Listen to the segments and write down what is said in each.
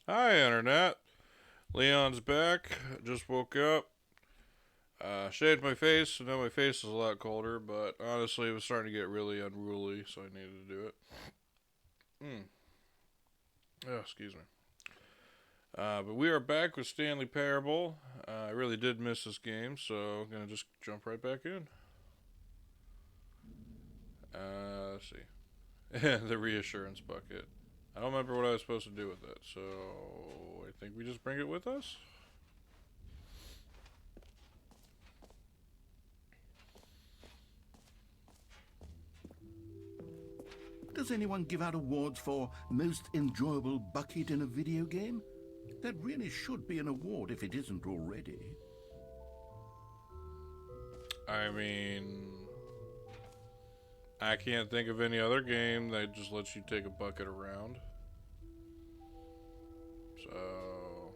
Hi, Internet. Leon's back. Just woke up. Shaved my face, so now my face is a lot colder, but honestly, it was starting to get really unruly, so I needed to do it. Mm. Oh, excuse me. But we are back with Stanley Parable. I really did miss this game, so I'm gonna just jump right back in. Let's see. The reassurance bucket. I don't remember what I was supposed to do with that, so I think we just bring it with us. Does anyone give out awards for most enjoyable bucket in a video game? That really should be an award if it isn't already. I mean, I can't think of any other game that just lets you take a bucket around. So,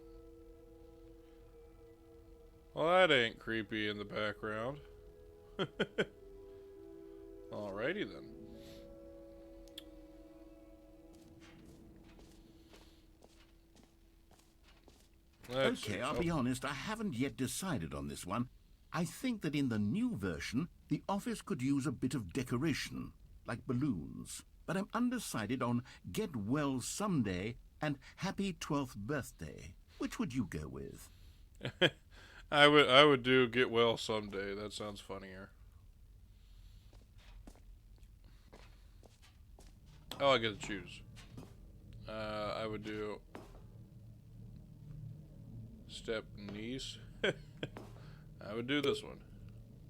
well, that ain't creepy in the background. Alrighty then. Let's see. Okay, I'll Oh, be honest, I haven't yet decided on this one. I think that in the new version, the office could use a bit of decoration, like balloons. But I'm undecided on Get Well Someday and Happy 12th Birthday. Which would you go with? I would do Get Well Someday. That sounds funnier. Oh, I get to choose. I would do Step Niece. I would do this one.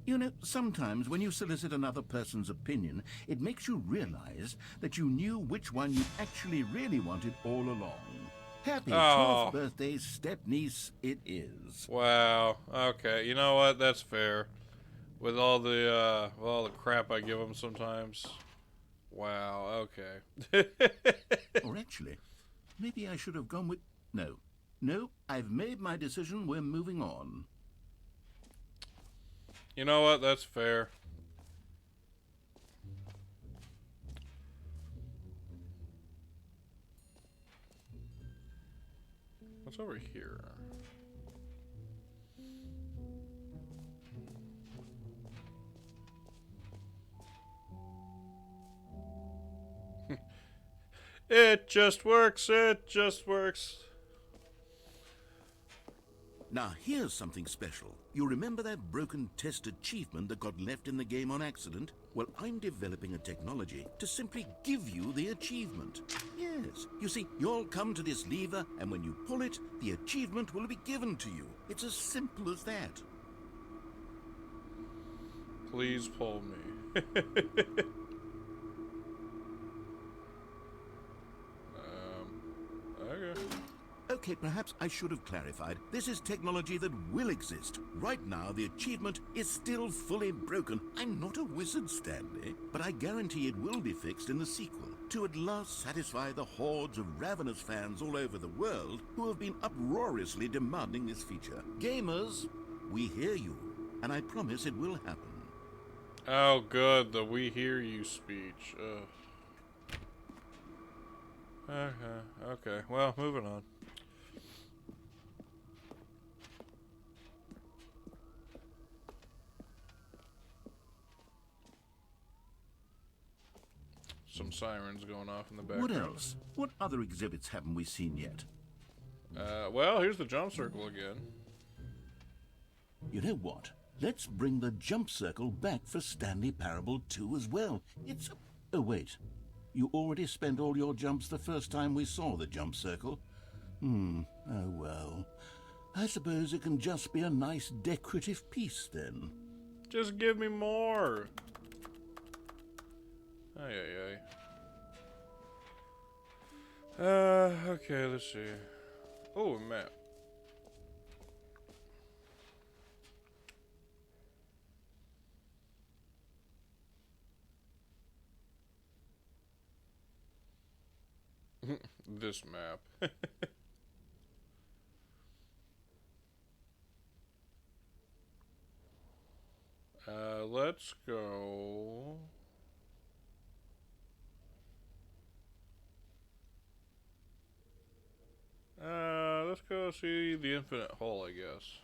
You know, sometimes when you solicit another person's opinion, it makes you realize that you knew which one you actually really wanted all along. Happy 12th Oh, birthday, step-niece, it is. wow. Okay, you know what? That's fair. With all the crap I give them sometimes. Wow. Okay. Or actually, maybe I should have gone with... No. No, I've made my decision, we're moving on. You know what? That's fair. What's over here? It just works. It just works. Now, here's something special. You remember that broken test achievement that got left in the game on accident? Well, I'm developing a technology to simply give you the achievement. Yes, you see, you'll come to this lever, and when you pull it, the achievement will be given to you. It's as simple as that. Please pull me. Okay. Okay, perhaps I should have clarified. This is technology that will exist. Right now, the achievement is still fully broken. I'm not a wizard, Stanley, but I guarantee it will be fixed in the sequel to at last satisfy the hordes of ravenous fans all over the world who have been uproariously demanding this feature. Gamers, we hear you, and I promise it will happen. Oh, good. The "we hear you" speech. Ugh. Okay. Okay. Well, moving on. Some sirens going off in the What background. else? What other exhibits haven't we seen yet? Well, here's the jump circle again. You know what? Let's bring the jump circle back for Stanley Parable 2 as well. It's... Oh, wait. You already spent all your jumps the first time we saw the jump circle? Oh well. I suppose it can just be a nice decorative piece then. Just give me more. Ay, ay, ay. Okay, let's see. Oh, a map. This map. Let's go. go see the infinite hole, I guess.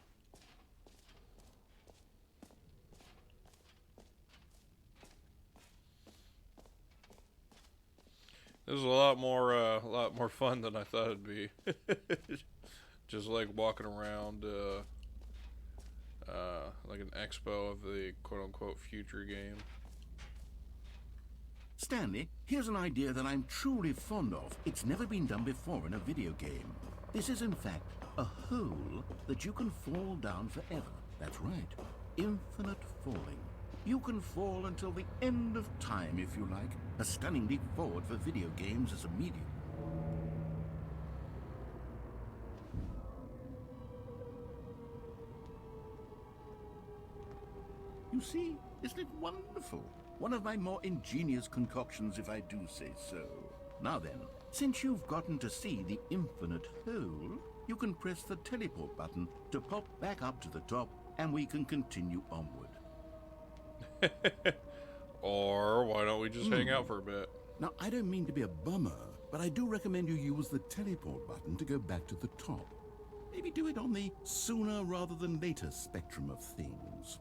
This is a lot more fun than I thought it'd be. Just like walking around, like an expo of the quote-unquote future game. Stanley, here's an idea that I'm truly fond of. It's never been done before in a video game. This is, in fact, a hole that you can fall down forever. That's right. Infinite falling. You can fall until the end of time, if you like. A stunning leap forward for video games as a medium. You see, isn't it wonderful? One of my more ingenious concoctions, if I do say so. Now then, since you've gotten to see the infinite hole, you can press the teleport button to pop back up to the top, and we can continue onward. Or why don't we just hang out for a bit? Now, I don't mean to be a bummer, but I do recommend you use the teleport button to go back to the top. Maybe do it on the sooner rather than later spectrum of things.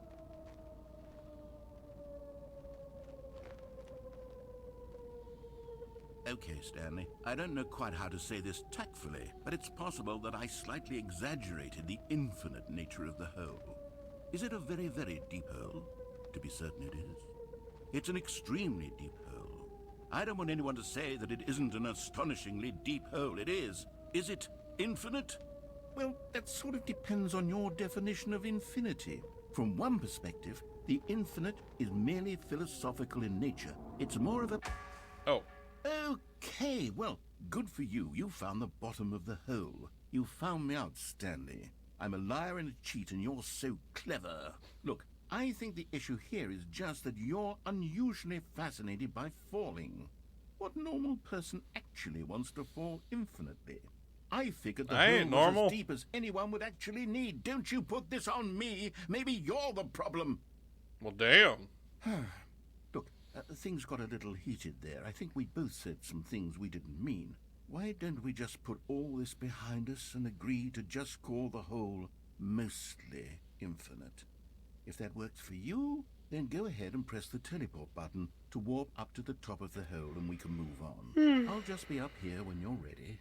Okay, Stanley, I don't know quite how to say this tactfully, but it's possible that I slightly exaggerated the infinite nature of the hole. Is it a very, very deep hole? To be certain it is. It's an extremely deep hole. I don't want anyone to say that it isn't an astonishingly deep hole. It is. Is it infinite? Well, that sort of depends on your definition of infinity. From one perspective, the infinite is merely philosophical in nature. It's more of a... Oh. Okay, well, good for you. You found the bottom of the hole. You found me out, Stanley. I'm a liar and a cheat, and you're so clever. Look, I think the issue here is just that you're unusually fascinated by falling. What normal person actually wants to fall infinitely? I figured the hole was as deep as anyone would actually need. Don't you put this on me. Maybe you're the problem. Well, damn. Look, things got a little heated there. I think we both said some things we didn't mean. Why don't we just put all this behind us and agree to just call the hole mostly infinite? If that works for you, then go ahead and press the teleport button to warp up to the top of the hole and we can move on. I'll just be up here when you're ready.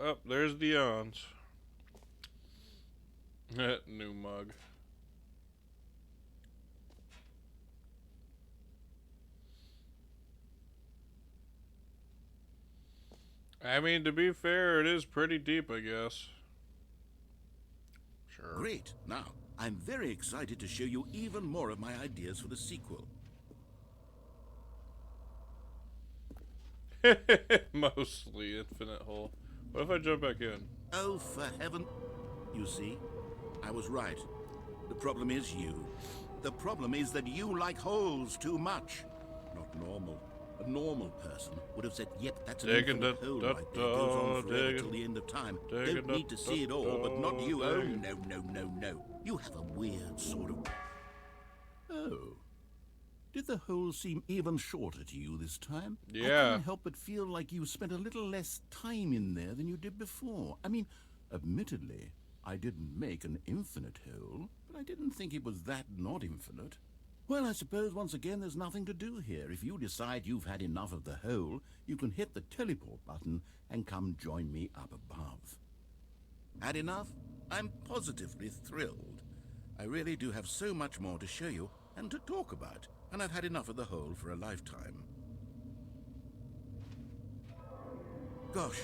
Up there's Dion's. New mug. I mean, to be fair, it is pretty deep, I guess. Sure. Great. Now, I'm very excited to show you even more of my ideas for the sequel. Mostly infinite hole. What if I jump back in? Oh, for heaven. You see, I was right. The problem is you. The problem is that you like holes too much. Not normal. A normal person would have said, yep, that's an infinite hole right there. Goes on forever till the end of time. Don't need to see it all, but not you. Oh, no, no, no, no. You have a weird sort of... Oh. Did the hole seem even shorter to you this time? Yeah. I couldn't help but feel like you spent a little less time in there than you did before. I mean, admittedly, I didn't make an infinite hole, but I didn't think it was that not infinite. Well, I suppose once again there's nothing to do here. If you decide you've had enough of the hole, you can hit the teleport button and come join me up above. Had enough? I'm positively thrilled. I really do have so much more to show you and to talk about, and I've had enough of the hole for a lifetime. Gosh,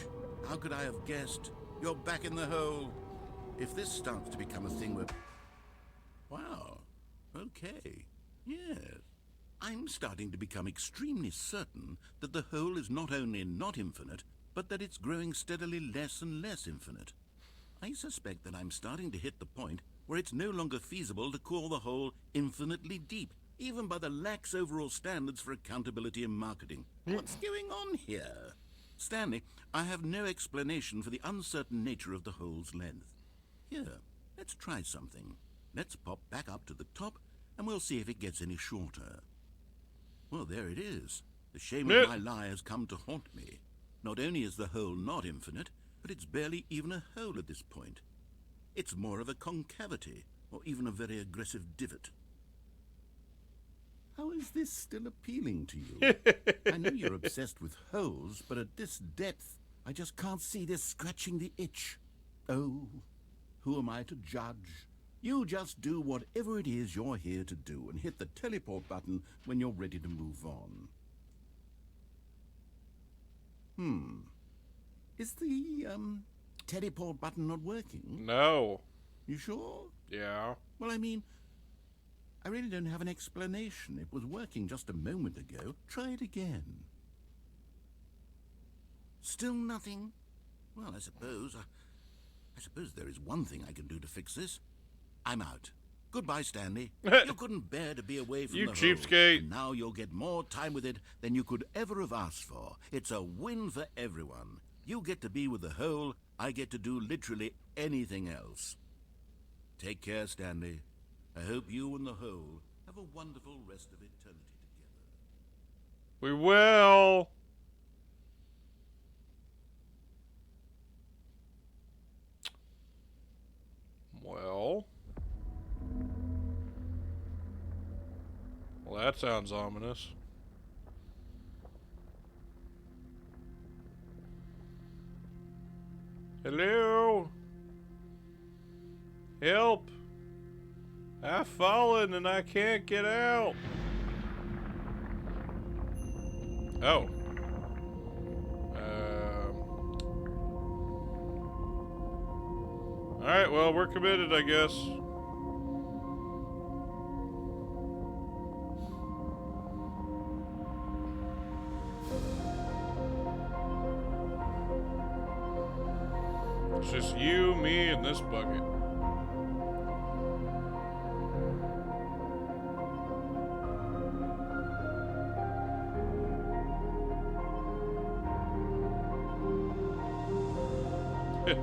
how could I have guessed? You're back in the hole. If this starts to become a thing where... Wow, okay. Yes. I'm starting to become extremely certain that the hole is not only not infinite, but that it's growing steadily less and less infinite. I suspect that I'm starting to hit the point where it's no longer feasible to call the hole infinitely deep, even by the lax overall standards for accountability and marketing. What's going on here? Stanley, I have no explanation for the uncertain nature of the hole's length. Here, let's try something. Let's pop back up to the top, and we'll see if it gets any shorter. Well, there it is. The shame of my lie has come to haunt me. Not only is the hole not infinite, but it's barely even a hole at this point. It's more of a concavity, or even a very aggressive divot. How is this still appealing to you? I know you're obsessed with holes, but at this depth, I just can't see this scratching the itch. Oh, who am I to judge? You just do whatever it is you're here to do and hit the teleport button when you're ready to move on. Is the, teleport button not working? No. You sure? Yeah. Well, I mean, I really don't have an explanation. It was working just a moment ago. Try it again. Still nothing? Well, I suppose there is one thing I can do to fix this. I'm out. Goodbye, Stanley. You couldn't bear to be away from You the hole, cheapskate. and now you'll get more time with it than you could ever have asked for. It's a win for everyone. You get to be with the hole. I get to do literally anything else. Take care, Stanley. I hope you and the hole have a wonderful rest of eternity together. We will. Well, that sounds ominous. Hello? Help! I've fallen and I can't get out. Oh. Alright, well, we're committed, I guess. It's just you, me, and this bucket.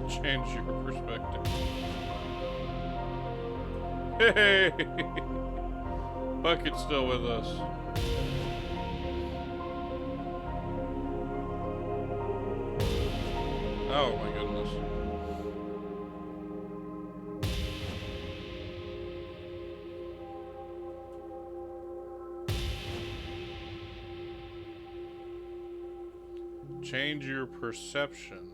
Change your perspective. Hey! Bucket's still with us. Oh my goodness. Change your perception.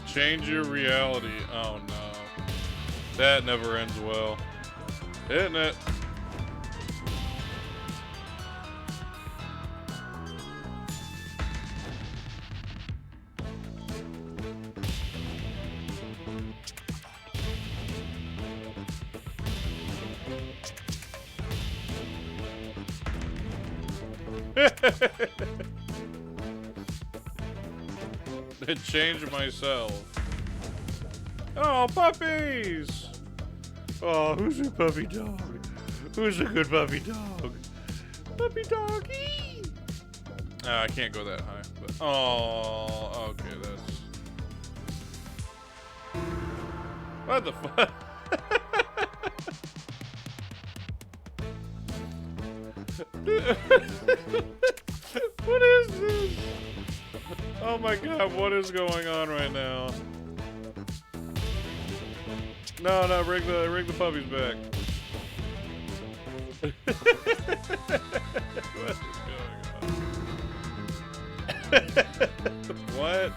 Change your reality. Oh no. That never ends well. Isn't it? It changed myself. Oh, puppies! Oh, who's a puppy dog? Who's a good puppy dog? Puppy doggy! I can't go that high. But oh, okay, that's. What the fuck? What is this? Oh my god, what is going on right now? No, no, ring the puppies back. What is going on? What?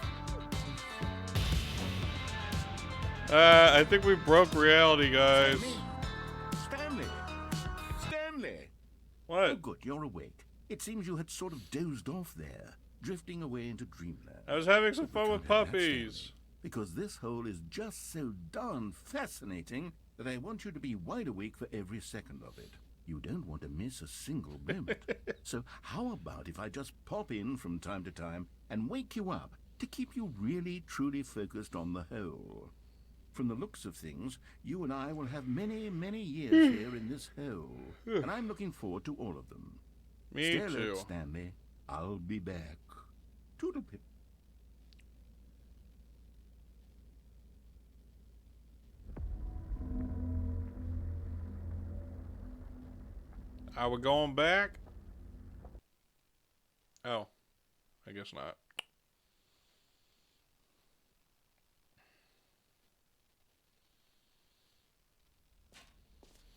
I think we broke reality, guys. Stanley! Stanley! What? Oh, good, you're awake. It seems you had sort of dozed off there, drifting away into dreamland. I was having some But fun we with can't have that, puppies. Stanley, because this hole is just so darn fascinating that I want you to be wide awake for every second of it. You don't want to miss a single moment. So how about if I just pop in from time to time and wake you up to keep you really, truly focused on the hole? From the looks of things, you and I will have many, many years here in this hole. And I'm looking forward to all of them. Me Stay alert, too. Stanley. I'll be back. Toodlepip. Are we going back? Oh, I guess not.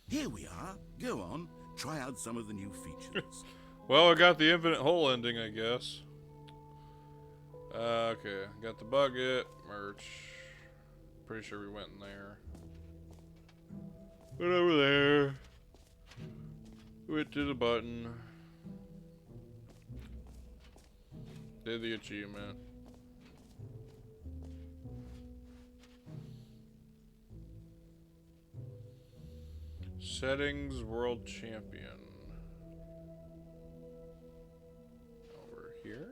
Here we are. Go on. Try out some of the new features. Well, I got the infinite hole ending, I guess. Okay, got the bucket, merch. Pretty sure we went in there. Went over there. Went to the button. Did the achievement. Settings World Champion. Over here?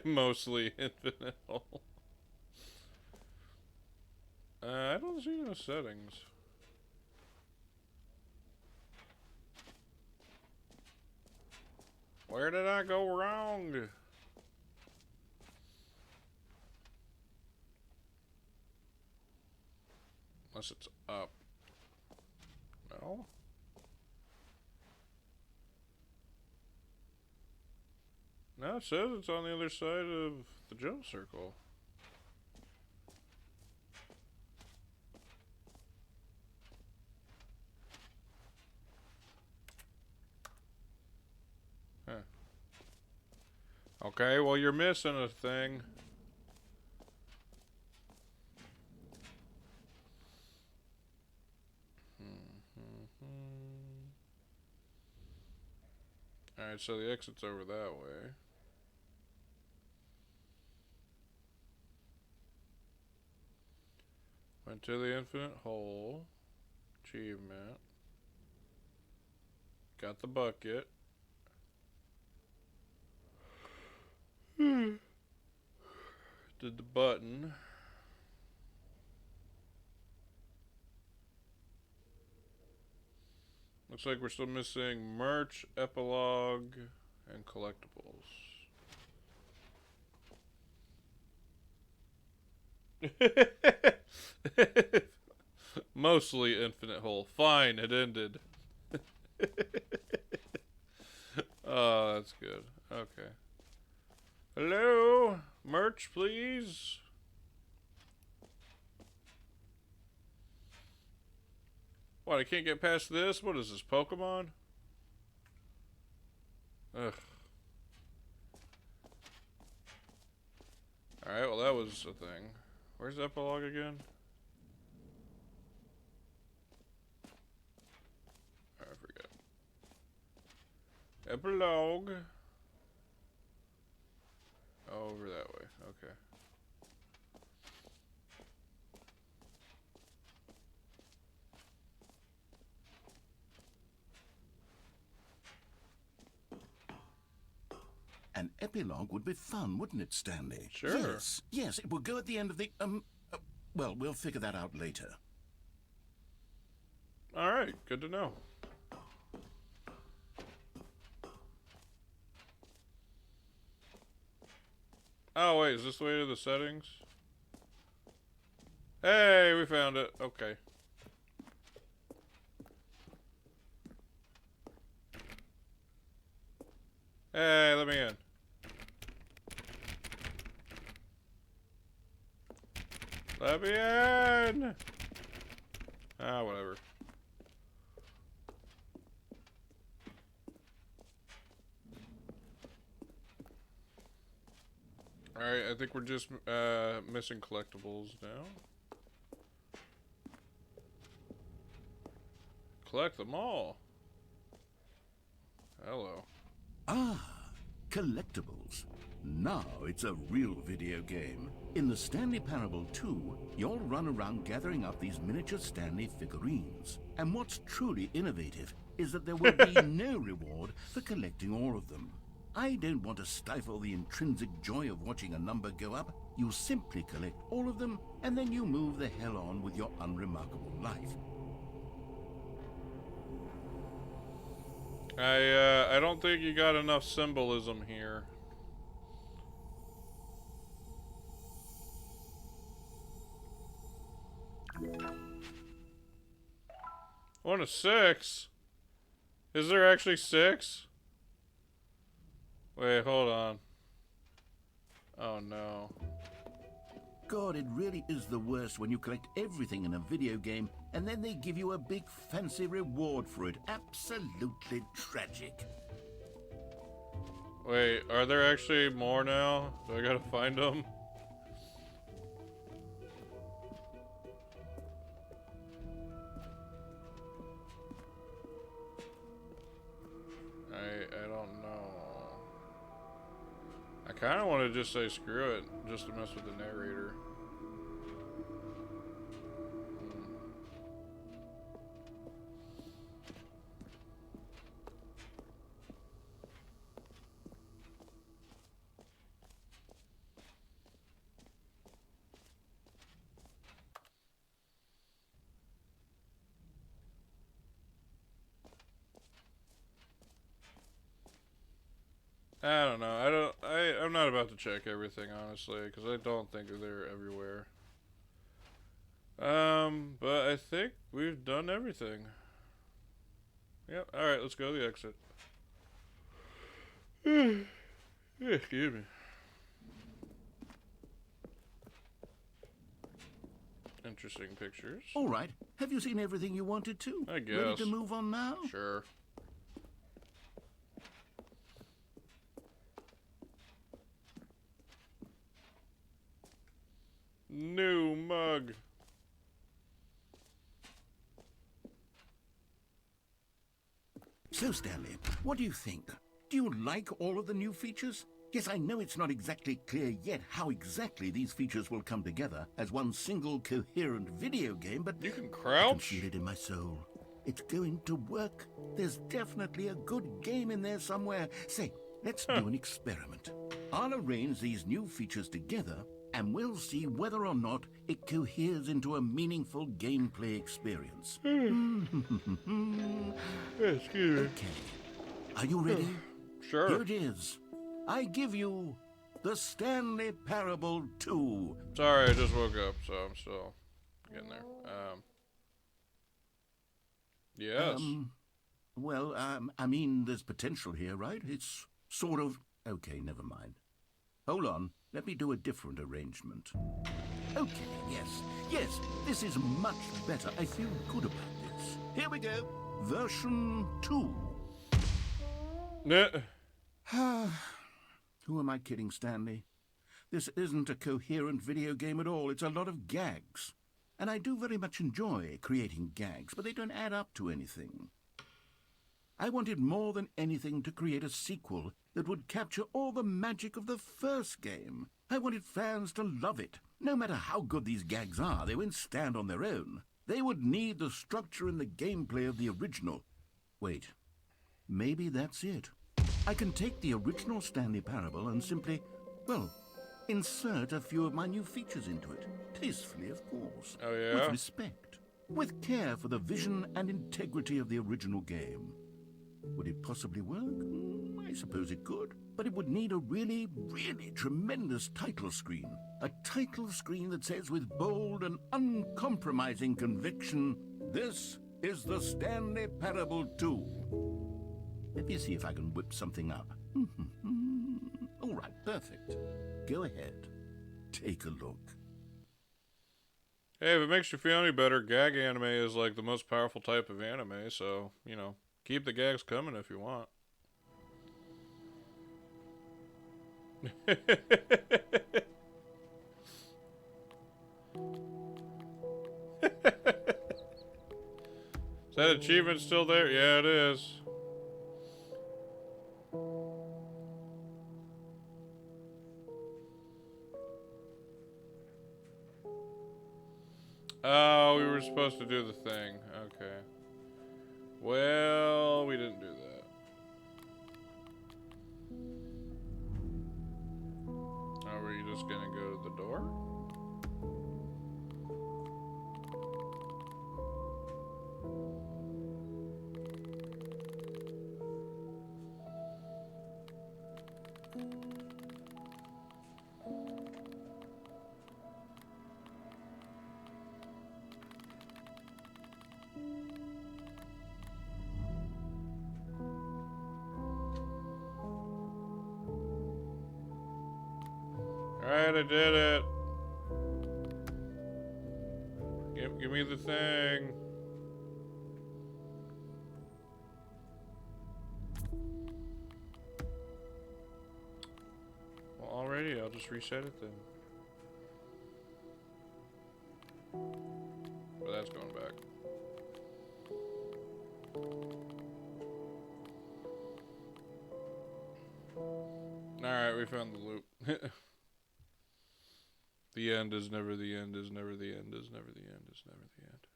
Mostly infinite hole. I don't see no settings. Where did I go wrong? Unless it's up. No? No, it says it's on the other side of the jump circle. Huh. Okay, well you're missing a thing. Alright, so the exit's over that way. Went to the infinite hole. Achievement. Got the bucket. Did the button. Looks like we're still missing merch, epilogue, and collectibles. Mostly infinite hole. Fine, it ended. Oh, that's good. Okay. Hello? Merch, please? What, I can't get past this? What is this, Pokemon? Ugh. Alright, well that was a thing. Where's the epilogue again? I forget. Epilogue. Over that way, okay. An epilogue would be fun, wouldn't it, Stanley? Sure. Yes, yes, it will go at the end of the, well, we'll figure that out later. Alright, good to know. Oh, wait, is this the way to the settings? Hey, we found it. Okay. Hey, let me in. Let me in! Ah, whatever. Alright, I think we're just missing collectibles now. Collect them all. Hello. Ah, collectibles. Now it's a real video game. In the Stanley Parable 2, you'll run around gathering up these miniature Stanley figurines. And what's truly innovative is that there will be no reward for collecting all of them. I don't want to stifle the intrinsic joy of watching a number go up. You simply collect all of them, and then you move the hell on with your unremarkable life. I don't think you got enough symbolism here. One of 6? Is there actually 6? Wait, hold on. Oh no. God, it really is the worst when you collect everything in a video game and then they give you a big fancy reward for it. Absolutely tragic. Wait, are there actually more now? Do I gotta find them? I don't know. I kind of want to just say screw it, just to mess with the narrator. I don't know. I'm not about to check everything, honestly, because I don't think they're everywhere. But I think we've done everything. Yep. Alright, let's go to the exit. Excuse me. Interesting pictures. All right. Have you seen everything you wanted to? I guess. Ready to move on now? Sure. New mug. So, Stanley, what do you think? Do you like all of the new features? Yes, I know it's not exactly clear yet how exactly these features will come together as one single coherent video game, but You can I can crouch? feel it in my soul. It's going to work. There's definitely a good game in there somewhere. Say, let's do an experiment. I'll arrange these new features together, and we'll see whether or not it coheres into a meaningful gameplay experience. Excuse me. Okay. Are you ready? Sure. Here it is. I give you the Stanley Parable 2. Sorry, I just woke up, so I'm still getting there. Yes. I mean, there's potential here, right? It's sort of... Okay, never mind. Hold on. Let me do a different arrangement. Okay, yes, this is much better. I feel good about this. Here we go. Version 2. Who am I kidding, Stanley? This isn't a coherent video game at all. It's a lot of gags. And I do very much enjoy creating gags, but they don't add up to anything. I wanted more than anything to create a sequel that would capture all the magic of the first game. I wanted fans to love it. No matter how good these gags are, they won't stand on their own. They would need the structure and the gameplay of the original. Wait, maybe that's it. I can take the original Stanley Parable and simply, well, insert a few of my new features into it. Tastefully, of course. Oh, yeah? With respect. With care for the vision and integrity of the original game. Would it possibly work? I suppose it could. But it would need a really, really tremendous title screen. A title screen that says with bold and uncompromising conviction, "This is the Stanley Parable 2." Let me see if I can whip something up. All right, perfect. Go ahead. Take a look. Hey, if it makes you feel any better, gag anime is like the most powerful type of anime, so, you know, keep the gags coming if you want. Is that achievement still there? Yeah, it is. Oh, we were supposed to do the thing. Okay. Well, we didn't do that. Are we just gonna go to the door? Alright, I did it. Give me the thing. Well, already, I'll just reset it then. But that's going back. Alright, we found the loop. The end is never the end, is never the end, is never the end, is never the end.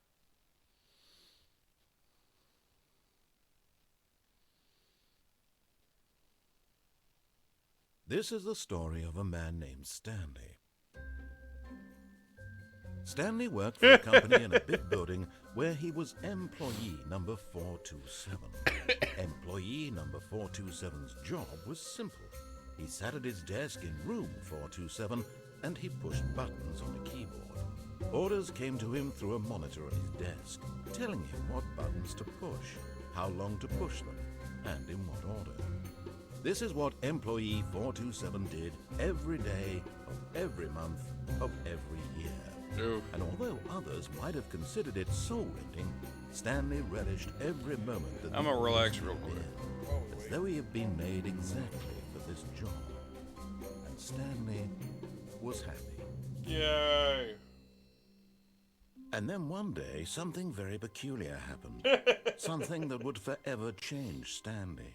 This is the story of a man named Stanley. Stanley worked for a company in a big building where he was employee number 427. Employee number 427's job was simple. He sat at his desk in room 427 and he pushed buttons on a keyboard. Orders came to him through a monitor on his desk, telling him what buttons to push, how long to push them, and in what order. This is what employee 427 did every day of every month of every year. Oof. And although others might have considered it soul-rending, Stanley relished every moment that I'm gonna relax real quick. as though he had been made exactly for this job. And Stanley was happy. Yay! And then one day, something very peculiar happened. Something that would forever change Stanley.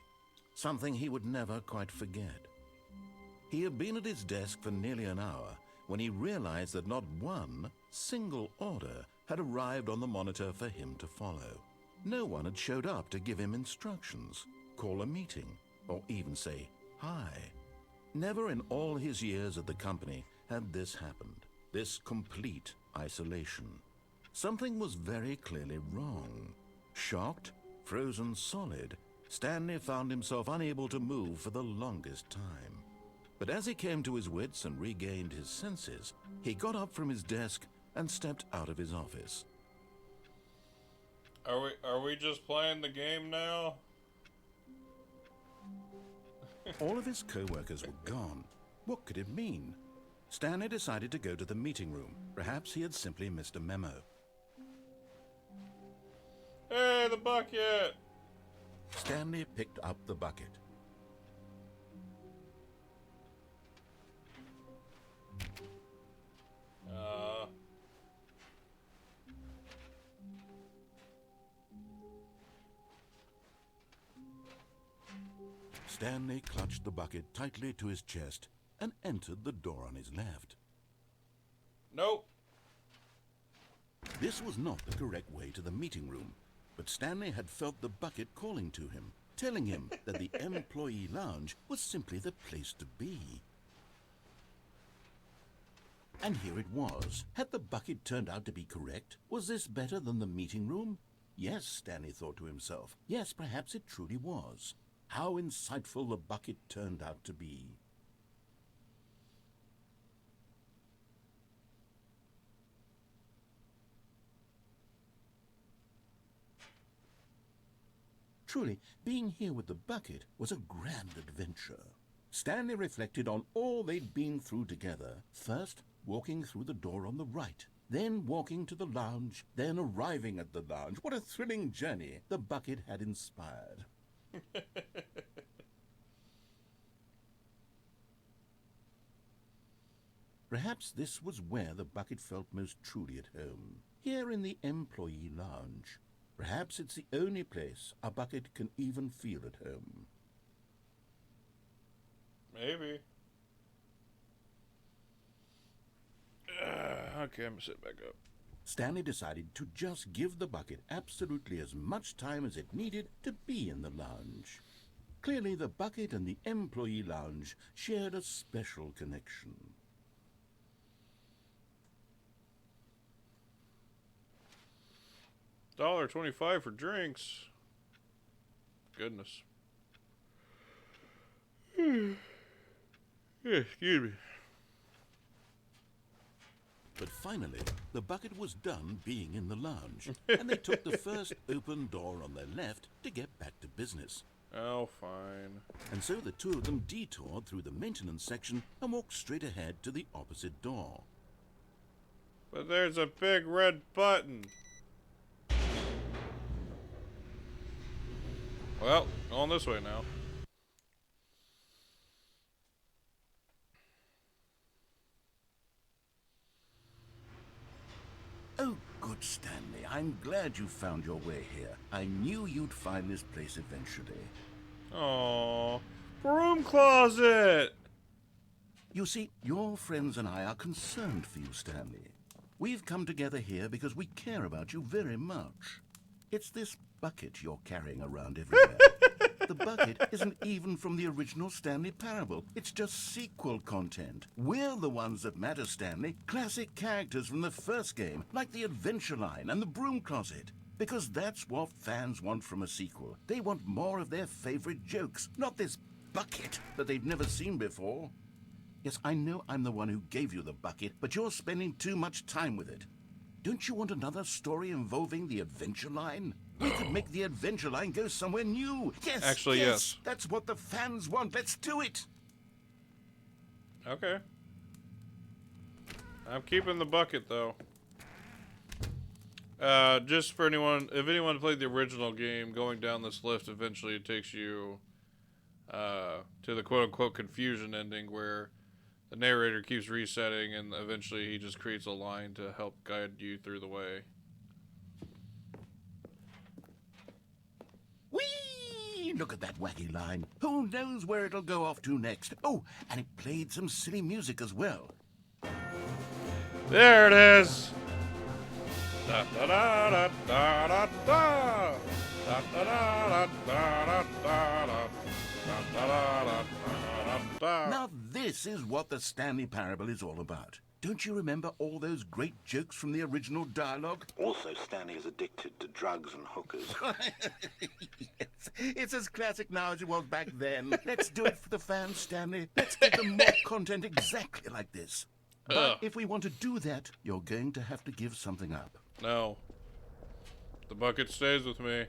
Something he would never quite forget. He had been at his desk for nearly an hour when he realized that not one single order had arrived on the monitor for him to follow. No one had showed up to give him instructions, call a meeting, or even say hi. Never in all his years at the company had this happened, this complete isolation. Something was very clearly wrong. Shocked, frozen solid, Stanley found himself unable to move for the longest time. But as he came to his wits and regained his senses, he got up from his desk and stepped out of his office. Are we just playing the game now? All of his co-workers were gone. What could it mean? Stanley decided to go to the meeting room. Perhaps he had simply missed a memo. Hey, the bucket! Stanley picked up the bucket. Stanley clutched the bucket tightly to his chest and entered the door on his left. Nope. This was not the correct way to the meeting room, but Stanley had felt the bucket calling to him, telling him that the employee lounge was simply the place to be. And here it was. Had the bucket turned out to be correct? Was this better than the meeting room? Yes, Stanley thought to himself. Yes, perhaps it truly was. How insightful the bucket turned out to be. Truly, being here with the bucket was a grand adventure. Stanley reflected on all they'd been through together. First, walking through the door on the right, then walking to the lounge, then arriving at the lounge. What a thrilling journey the bucket had inspired. Perhaps this was where the bucket felt most truly at home, here in the employee lounge. Perhaps it's the only place a bucket can even feel at home. Maybe. Okay, I'm gonna sit back up. Stanley decided to just give the bucket absolutely as much time as it needed to be in the lounge. Clearly, the bucket and the employee lounge shared a special connection. $1.25 for drinks. Goodness. Excuse me. But finally, the bucket was done being in the lounge, and they took the first open door on their left to get back to business. Oh, fine. And so the two of them detoured through the maintenance section and walked straight ahead to the opposite door. But there's a big red button. Well, going this way now. Oh, good, Stanley. I'm glad you found your way here. I knew you'd find this place eventually. Aww. Broom closet! You see, your friends and I are concerned for you, Stanley. We've come together here because we care about you very much. It's this bucket you're carrying around everywhere. The bucket isn't even from the original Stanley Parable. It's just sequel content. We're the ones that matter, Stanley. Classic characters from the first game, like the Adventure Line and the Broom Closet. Because that's what fans want from a sequel. They want more of their favorite jokes, not this bucket that they've never seen before. Yes, I know I'm the one who gave you the bucket, but you're spending too much time with it. Don't you want another story involving the Adventure Line? We could make the Adventure Line go somewhere new. Yes, Actually, yes. That's what the fans want. Let's do it. Okay. I'm keeping the bucket, though. Just for anyone, if anyone played the original game, going down this list eventually it takes you to the quote-unquote confusion ending where the narrator keeps resetting and eventually he just creates a line to help guide you through the way. Whee! Look at that wacky line. Who knows where it'll go off to next? Oh, and it played some silly music as well. There it is! Da da da da da da da da da da da da da da da. Now this is what the Stanley Parable is all about. Don't you remember all those great jokes from the original dialogue? Also, Stanley is addicted to drugs and hookers. Yes, it's as classic now as it was back then. Let's do it for the fans, Stanley. Let's give them more content exactly like this. But if we want to do that, you're going to have to give something up. No. The bucket stays with me.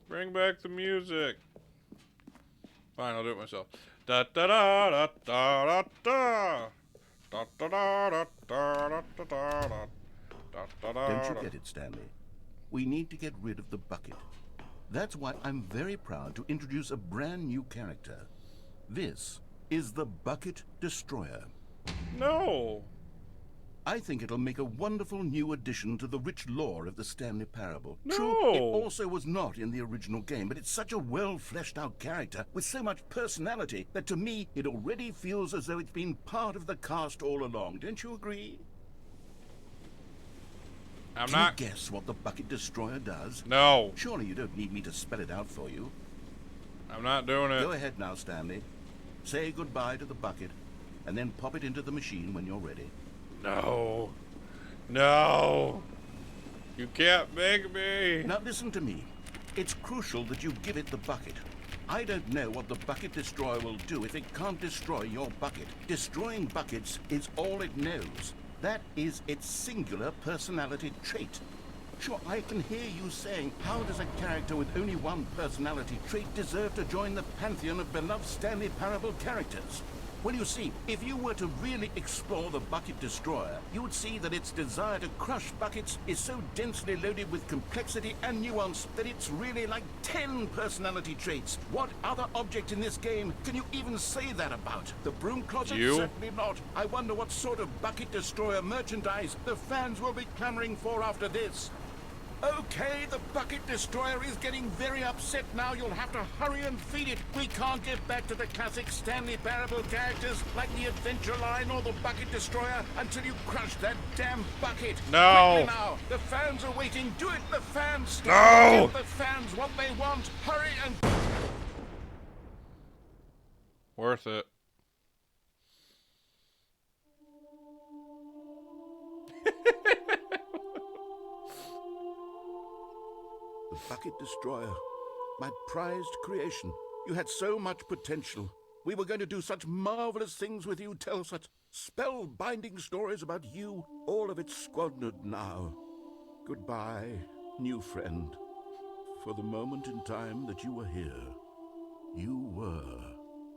Bring back the music. Fine, I'll do it myself. Da da da da da da da. Da da da da da da da da. Da da da. Don't you get it, Stanley? We need to get rid of the bucket. That's why I'm very proud to introduce a brand new character. This is the Bucket Destroyer. No. I think it'll make a wonderful new addition to the rich lore of the Stanley Parable. No. True, it also was not in the original game, but it's such a well-fleshed-out character with so much personality that to me it already feels as though it's been part of the cast all along. Don't you agree? I'm Can not. you guess what the Bucket Destroyer does? No. Surely you don't need me to spell it out for you. I'm not doing it. Go ahead now, Stanley. Say goodbye to the bucket, and then pop it into the machine when you're ready. No. No. You can't make me. Now listen to me. It's crucial that you give it the bucket. I don't know what the Bucket Destroyer will do if it can't destroy your bucket. Destroying buckets is all it knows. That is its singular personality trait. Sure, I can hear you saying, how does a character with only one personality trait deserve to join the pantheon of beloved Stanley Parable characters? Well, you see, if you were to really explore the Bucket Destroyer, you would see that its desire to crush buckets is so densely loaded with complexity and nuance that it's really like 10 personality traits. What other object in this game can you even say that about? The Broom Closet? You? Certainly not. I wonder what sort of Bucket Destroyer merchandise the fans will be clamoring for after this. Okay, the bucket destroyer is getting very upset now. You'll have to hurry and feed it. We can't get back to the classic Stanley Parable characters like the Adventure Line or the bucket destroyer until you crush that damn bucket. No. Quickly now. The fans are waiting. Do it, the fans. No. Give the fans what they want. Hurry and... Worth it. The bucket destroyer. My prized creation. You had so much potential. We were going to do such marvelous things with you, tell such spell-binding stories about you. All of it squandered now. Goodbye, new friend. For the moment in time that you were here, you were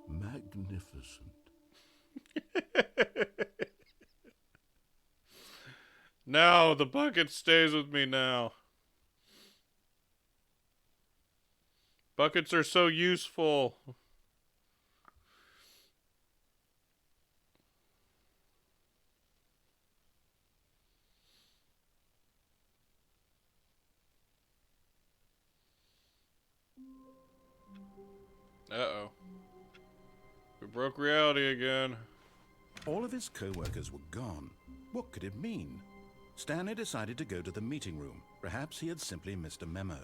magnificent. No, the bucket stays with me now. Buckets are so useful. Uh-oh. We broke reality again. All of his co-workers were gone. What could it mean? Stanley decided to go to the meeting room. Perhaps he had simply missed a memo.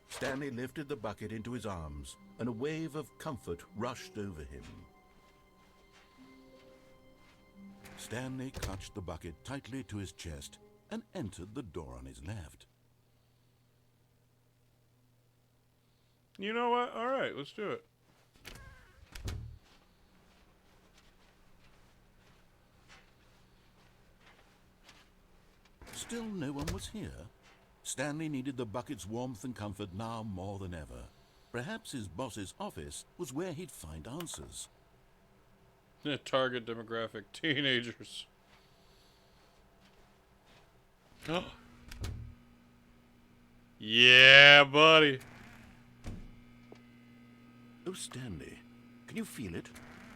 Stanley lifted the bucket into his arms, and a wave of comfort rushed over him. Stanley clutched the bucket tightly to his chest and entered the door on his left. You know what? All right, let's do it. Still no one was here. Stanley needed the bucket's warmth and comfort now more than ever. Perhaps his boss's office was where he'd find answers. Target demographic, teenagers. Yeah, buddy. Oh, Stanley, can you feel it?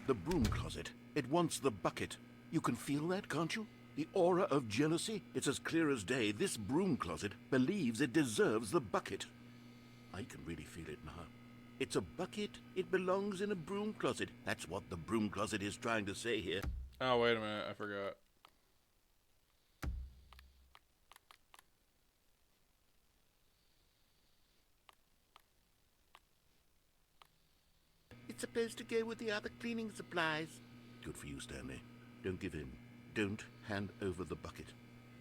The broom closet. It wants the bucket. You can feel that, can't you? The aura of jealousy? It's as clear as day. This broom closet believes it deserves the bucket. I can really feel it now. It's a bucket. It belongs in a broom closet. That's what the broom closet is trying to say here. Oh, wait a minute. I forgot. It's supposed to go with the other cleaning supplies. Good for you, Stanley. Don't give in. Don't hand over the bucket.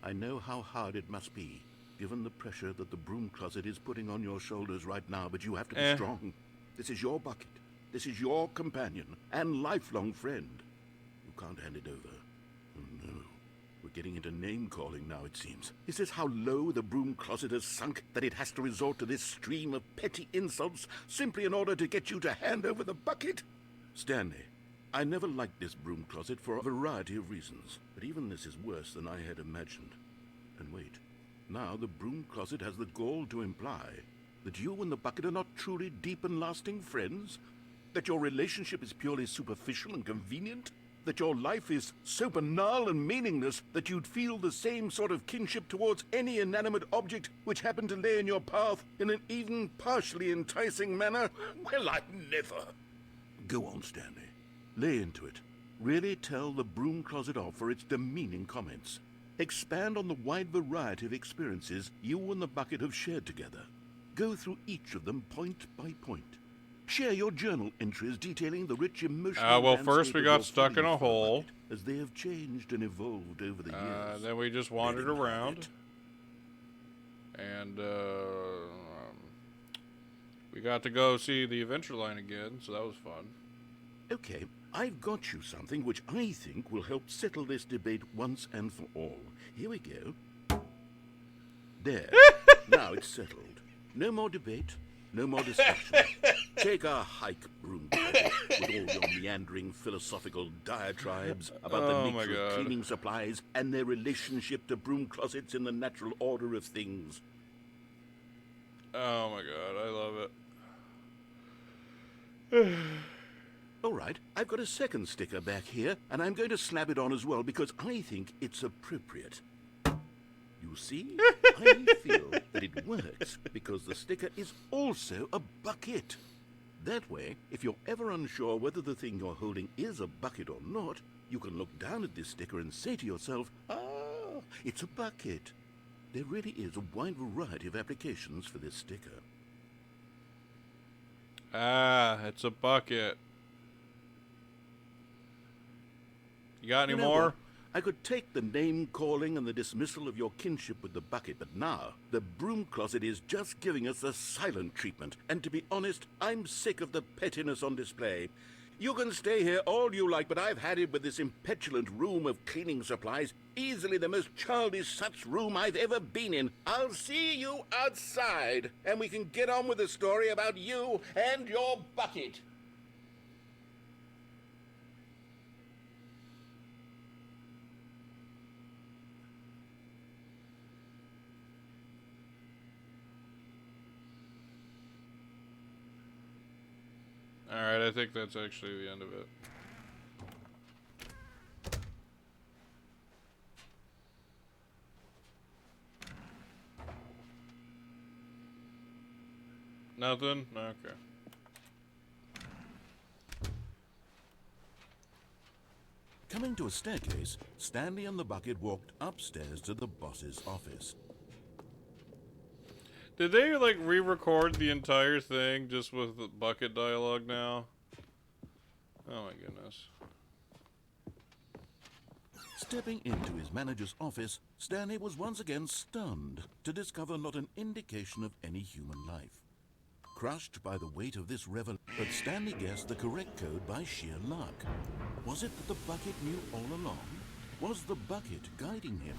I know how hard it must be, given the pressure that the broom closet is putting on your shoulders right now, but you have to be strong. This is your bucket. This is your companion and lifelong friend. You can't hand it over. Oh, no. We're getting into name-calling now, it seems. Is this how low the broom closet has sunk, that it has to resort to this stream of petty insults simply in order to get you to hand over the bucket? Stanley, I never liked this broom closet for a variety of reasons, but even this is worse than I had imagined. And wait, now the broom closet has the gall to imply that you and the bucket are not truly deep and lasting friends? That your relationship is purely superficial and convenient? That your life is so banal and meaningless that you'd feel the same sort of kinship towards any inanimate object which happened to lay in your path in an even partially enticing manner? Well, I'd never. Go on, Stanley. Lay into it. Really tell the broom closet off for its demeaning comments. Expand on the wide variety of experiences you and the bucket have shared together. Go through each of them point by point. Share your journal entries detailing the rich emotional well, first we landscape got of your stuck in feelings a for the hole. bucket, as they have changed and evolved over the years. Then we just wandered Let him have around. it. And we got to go see the Adventure Line again, so that was fun. Okay, I've got you something which I think will help settle this debate once and for all. Here we go. There. Now it's settled. No more debate, no more discussion. Take a hike, broom closet, with all your meandering philosophical diatribes about Oh the my nature of God. cleaning supplies and their relationship to broom closets in the natural order of things. Oh my god, I love it. All right, I've got a second sticker back here, and I'm going to slap it on as well because I think it's appropriate. You You see, I feel that it works because the sticker is also a bucket. That way, if you're ever unsure whether the thing you're holding is a bucket or not, you can look down at this sticker and say to yourself, ah, it's a bucket. There really is a wide variety of applications for this sticker. Ah, it's a bucket. You got any more? What? I could take the name-calling and the dismissal of your kinship with the bucket, but now the broom closet is just giving us the silent treatment. And to be honest, I'm sick of the pettiness on display. You can stay here all you like, but I've had it with this impetulant room of cleaning supplies. Easily the most childish such room I've ever been in. I'll see you outside, and we can get on with the story about you and your bucket. Alright, I think that's actually the end of it. Nothing? Okay. Coming to a staircase, Stanley and the bucket walked upstairs to the boss's office. Did they, like, re-record the entire thing just with the bucket dialogue now? Oh my goodness. Stepping into his manager's office, Stanley was once again stunned to discover not an indication of any human life. Crushed by the weight of this revelation, but Stanley guessed the correct code by sheer luck. Was it that the bucket knew all along? Was the bucket guiding him?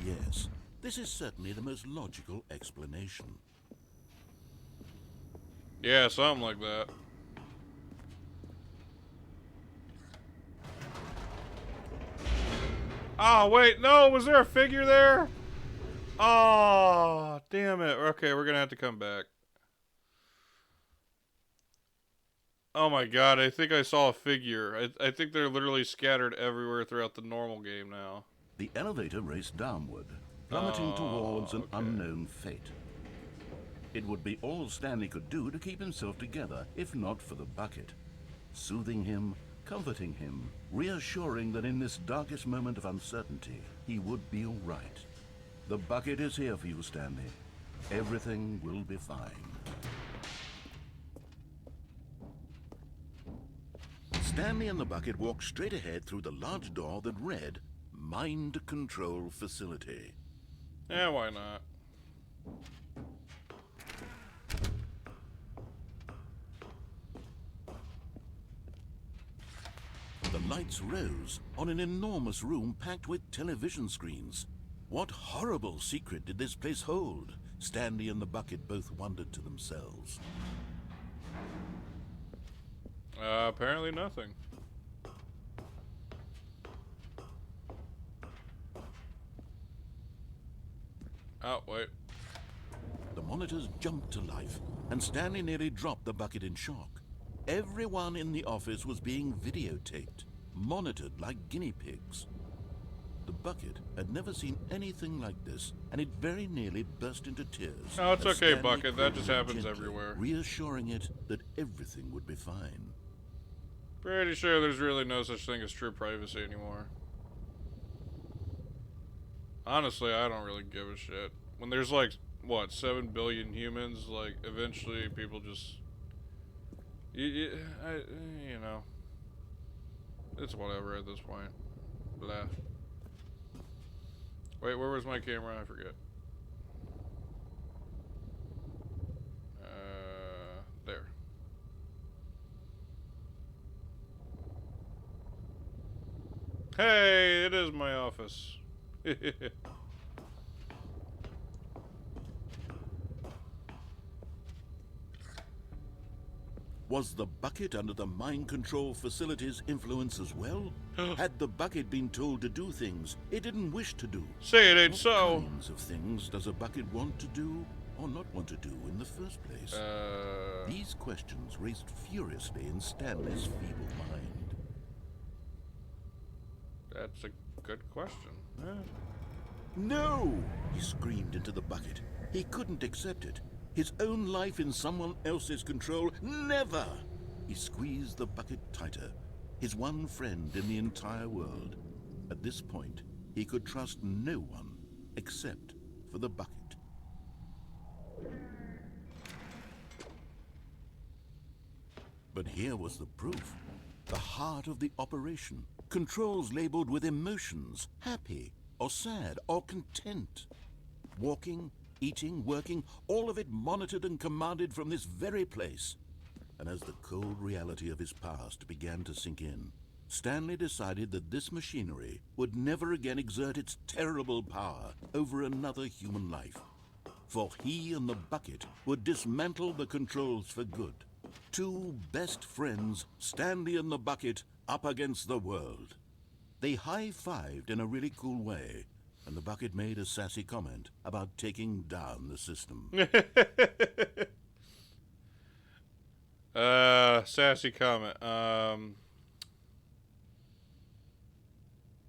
Yes. This is certainly the most logical explanation. Yeah, something like that. Oh, wait, no, was there a figure there? Oh, damn it. Okay, we're gonna have to come back. Oh my god, I think I saw a figure. I think they're literally scattered everywhere throughout the normal game now. The elevator raced downward, plummeting towards an unknown fate. It would be all Stanley could do to keep himself together, if not for the bucket. Soothing him, comforting him, reassuring that in this darkest moment of uncertainty, he would be all right. The bucket is here for you, Stanley. Everything will be fine. Stanley and the bucket walked straight ahead through the large door that read, Mind Control Facility. Yeah, why not? The lights rose on an enormous room packed with television screens. What horrible secret did this place hold? Stanley and the bucket both wondered to themselves. Apparently nothing. Oh, wait. The monitors jumped to life, and Stanley nearly dropped the bucket in shock. Everyone in the office was being videotaped, monitored like guinea pigs. The bucket had never seen anything like this, and it very nearly burst into tears. Oh, it's as okay, Stanley Bucket. That just cradled it happens gently, everywhere. reassuring it that everything would be fine. Pretty sure there's really no such thing as true privacy anymore. Honestly, I don't really give a shit. When there's like, what, 7 billion humans, like, eventually people just... You know. It's whatever at this point. Blah. Wait, where was my camera? I forget. There. Hey, it is my office. Was the bucket under the mind control facility's influence as well? Had the bucket been told to do things it didn't wish to do? Say it ain't What so. kinds of things does a bucket want to do or not want to do in the first place? These questions raced furiously in Stanley's feeble mind. That's a good question. No! He screamed into the bucket. He couldn't accept it. His own life in someone else's control, never! He squeezed the bucket tighter. His one friend in the entire world. At this point, he could trust no one except for the bucket. But here was the proof. The heart of the operation. Controls labeled with emotions, happy or sad or content. Walking, eating, working, all of it monitored and commanded from this very place. And as the cold reality of his past began to sink in, Stanley decided that this machinery would never again exert its terrible power over another human life. For he and the bucket would dismantle the controls for good. Two best friends, Stanley and the bucket, up against the world. They high-fived in a really cool way, and the bucket made a sassy comment about taking down the system. Sassy comment.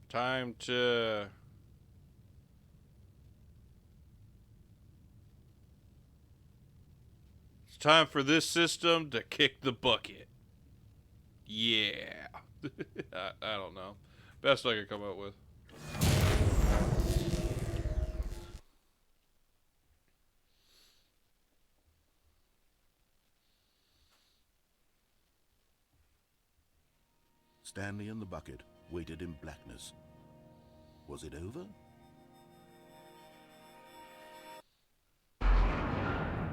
Time to... It's time for this system to kick the bucket. Yeah. I don't know. Best I could come up with. Stanley and the bucket waited in blackness. Was it over?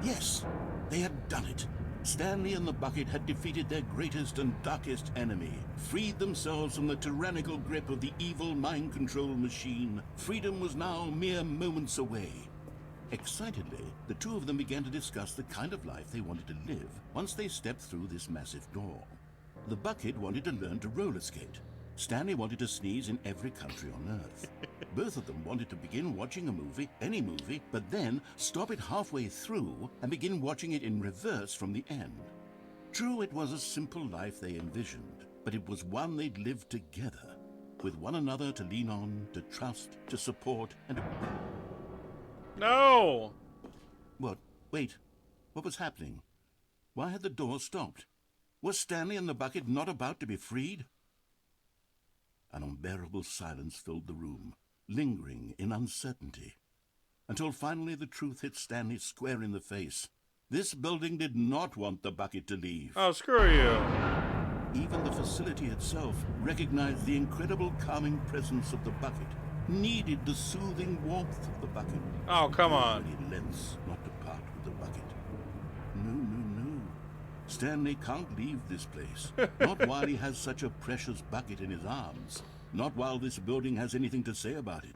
Yes, they had done it. Stanley and the bucket had defeated their greatest and darkest enemy, freed themselves from the tyrannical grip of the evil mind control machine. Freedom was now mere moments away. Excitedly, the two of them began to discuss the kind of life they wanted to live once they stepped through this massive door. The bucket wanted to learn to roller skate. Stanley wanted to sneeze in every country on Earth. Both of them wanted to begin watching a movie, any movie, but then stop it halfway through and begin watching it in reverse from the end. True, it was a simple life they envisioned, but it was one they'd lived together, with one another to lean on, to trust, to support, and to... No! What? Wait. What was happening? Why had the door stopped? Was Stanley and the bucket not about to be freed? An unbearable silence filled the room, lingering in uncertainty, until finally the truth hit Stanley square in the face. This building did not want the bucket to leave. Oh, screw you. Even the facility itself recognized the incredible calming presence of the bucket, needed the soothing warmth of the bucket. Oh, come on. Any lengths not to part with the bucket. No. Stanley can't leave this place. Not while he has such a precious bucket in his arms. Not while this building has anything to say about it.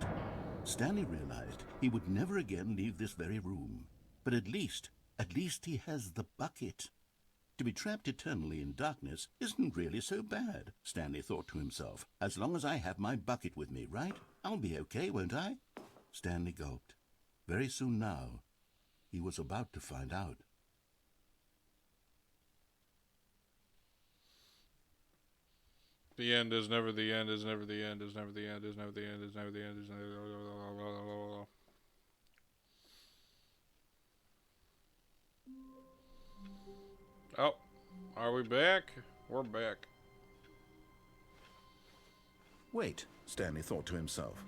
Stanley realized he would never again leave this very room. But at least he has the bucket. To be trapped eternally in darkness isn't really so bad, Stanley thought to himself. As long as I have my bucket with me, right? I'll be okay, won't I? Stanley gulped. Very soon now, he was about to find out. The end is never the end, is never the end, is never the end, is never the end, is never the end, is never the end. Oh, are we back? We're back. Wait, Stanley thought to himself.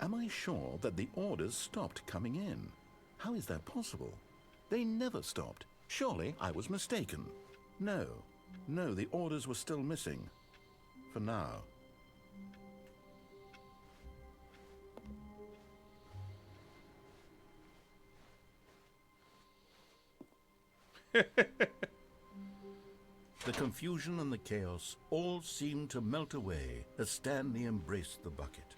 Am I sure that the orders stopped coming in? How is that possible? They never stopped. Surely I was mistaken. No, the orders were still missing. For now. The confusion and the chaos all seemed to melt away as Stanley embraced the bucket.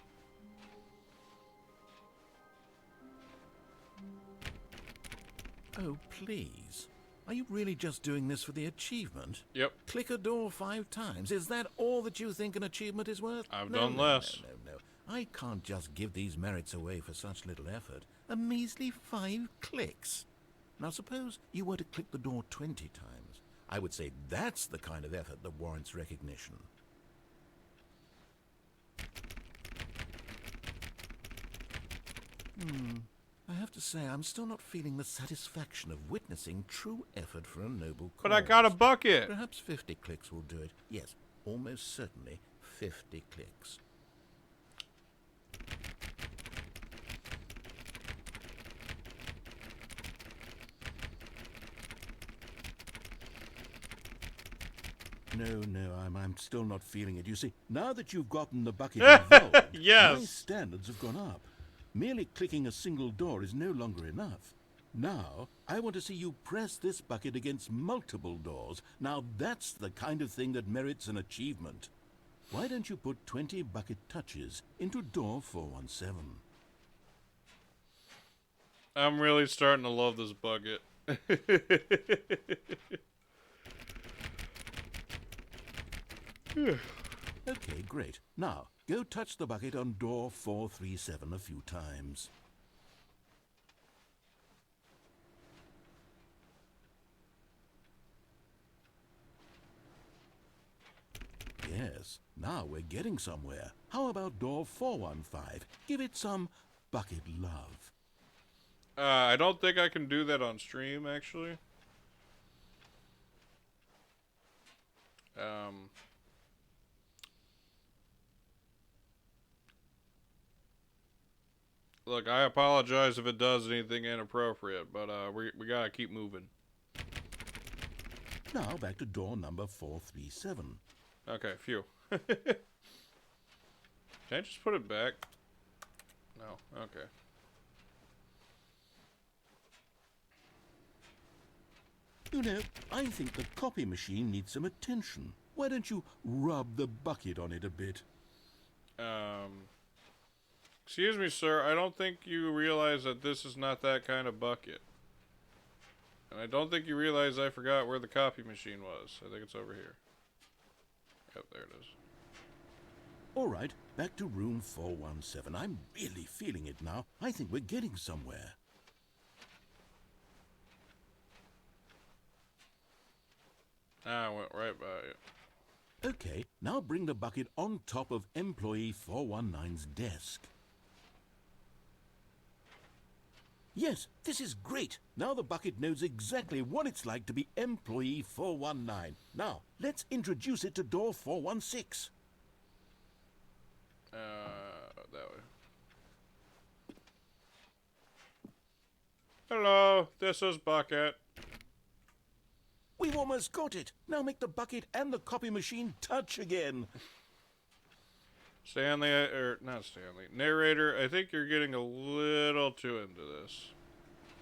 Oh, please. Are you really just doing this for the achievement? Yep. Click a door 5 times. Is that all that you think an achievement is worth? I've done less. No. I can't just give these merits away for such little effort. A measly 5 clicks. Now suppose you were to click the door 20 times. I would say that's the kind of effort that warrants recognition. I have to say, I'm still not feeling the satisfaction of witnessing true effort for a noble cause. But I got a bucket. Perhaps 50 clicks will do it. Yes, almost certainly 50 clicks. No, I'm still not feeling it. You see, now that you've gotten the bucket involved, Yes. my standards have gone up. Merely clicking a single door is no longer enough. Now, I want to see you press this bucket against multiple doors. Now, that's the kind of thing that merits an achievement. Why don't you put 20 bucket touches into door 417? I'm really starting to love this bucket. Okay, great. Now, go touch the bucket on door 437 a few times. Yes, now we're getting somewhere. How about door 415? Give it some bucket love. I don't think I can do that on stream, actually. Look, I apologize if it does anything inappropriate, but we gotta keep moving. Now back to door number 437. Okay, phew. Can I just put it back? No, okay. You know, I think the copy machine needs some attention. Why don't you rub the bucket on it a bit? Excuse me, sir. I don't think you realize that this is not that kind of bucket. And I don't think you realize I forgot where the copy machine was. I think it's over here. Yep, there it is. All right, back to room 417. I'm really feeling it now. I think we're getting somewhere. I went right by it. Okay, now bring the bucket on top of employee 419's desk. Yes, this is great. Now the bucket knows exactly what it's like to be employee 419. Now, let's introduce it to door 416. That way. Hello, this is Bucket. We've almost got it. Now make the bucket and the copy machine touch again. Stanley, or not Stanley, narrator, I think you're getting a little too into this.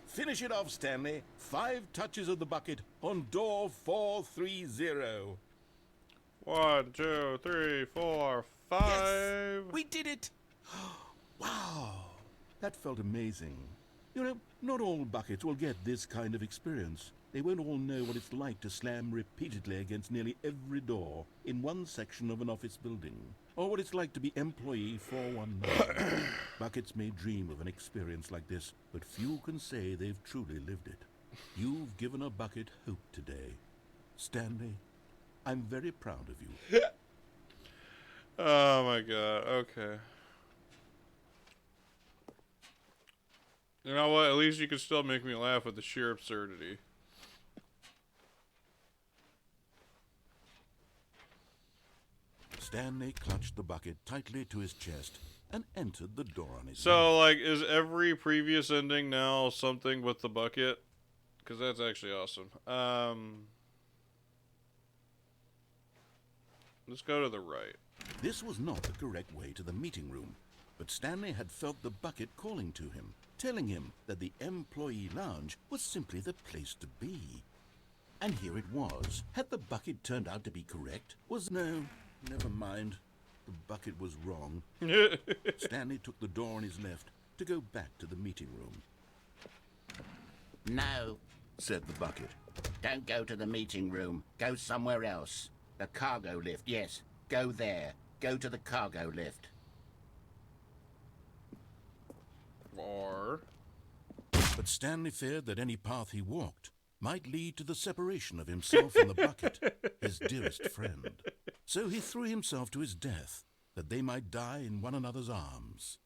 Finish it off, Stanley. 5 touches of the bucket on door 430. 1, 2, 3, 4, 5. Yes, we did it. Wow, that felt amazing. You know, not all buckets will get this kind of experience. They won't all know what it's like to slam repeatedly against nearly every door in one section of an office building, or what it's like to be employee 419. Buckets may dream of an experience like this, but few can say they've truly lived it. You've given a bucket hope today. Stanley, I'm very proud of you. Oh my god, okay. You know what? At least you can still make me laugh with the sheer absurdity. Stanley clutched the bucket tightly to his chest and entered the door on his So, like, is every previous ending now something with the bucket? Because that's actually awesome. Let's go to the right. This was not the correct way to the meeting room, but Stanley had felt the bucket calling to him, telling him that the employee lounge was simply the place to be. And here it was. Had the bucket turned out to be correct? No, never mind. The bucket was wrong. Stanley took the door on his left to go back to the meeting room. No, Said the bucket. don't go to the meeting room. Go somewhere else. The cargo lift, yes. Go there. Go to the cargo lift. Or... But Stanley feared that any path he walked might lead to the separation of himself and the bucket, his dearest friend. So he threw himself to his death, that they might die in one another's arms.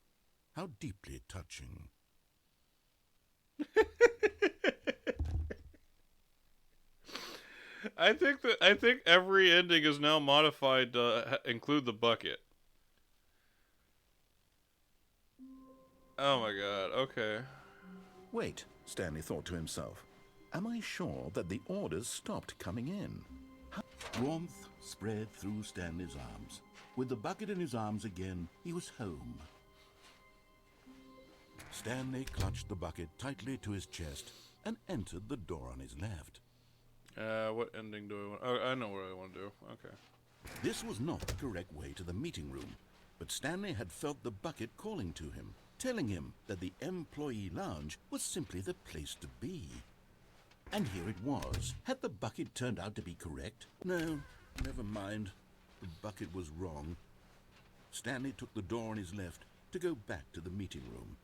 How deeply touching. I think every ending is now modified to include the bucket. Oh my god. Okay. Wait, Stanley thought to himself. Am I sure that the orders stopped coming in? Warmth spread through Stanley's arms. With the bucket in his arms again, he was home. Stanley clutched the bucket tightly to his chest and entered the door on his left. What ending do I want? Oh, I know what I want to do. Okay. This was not the correct way to the meeting room, but Stanley had felt the bucket calling to him, telling him that the employee lounge was simply the place to be. And here it was. Had the bucket turned out to be correct? No, never mind. The bucket was wrong. Stanley took the door on his left to go back to the meeting room.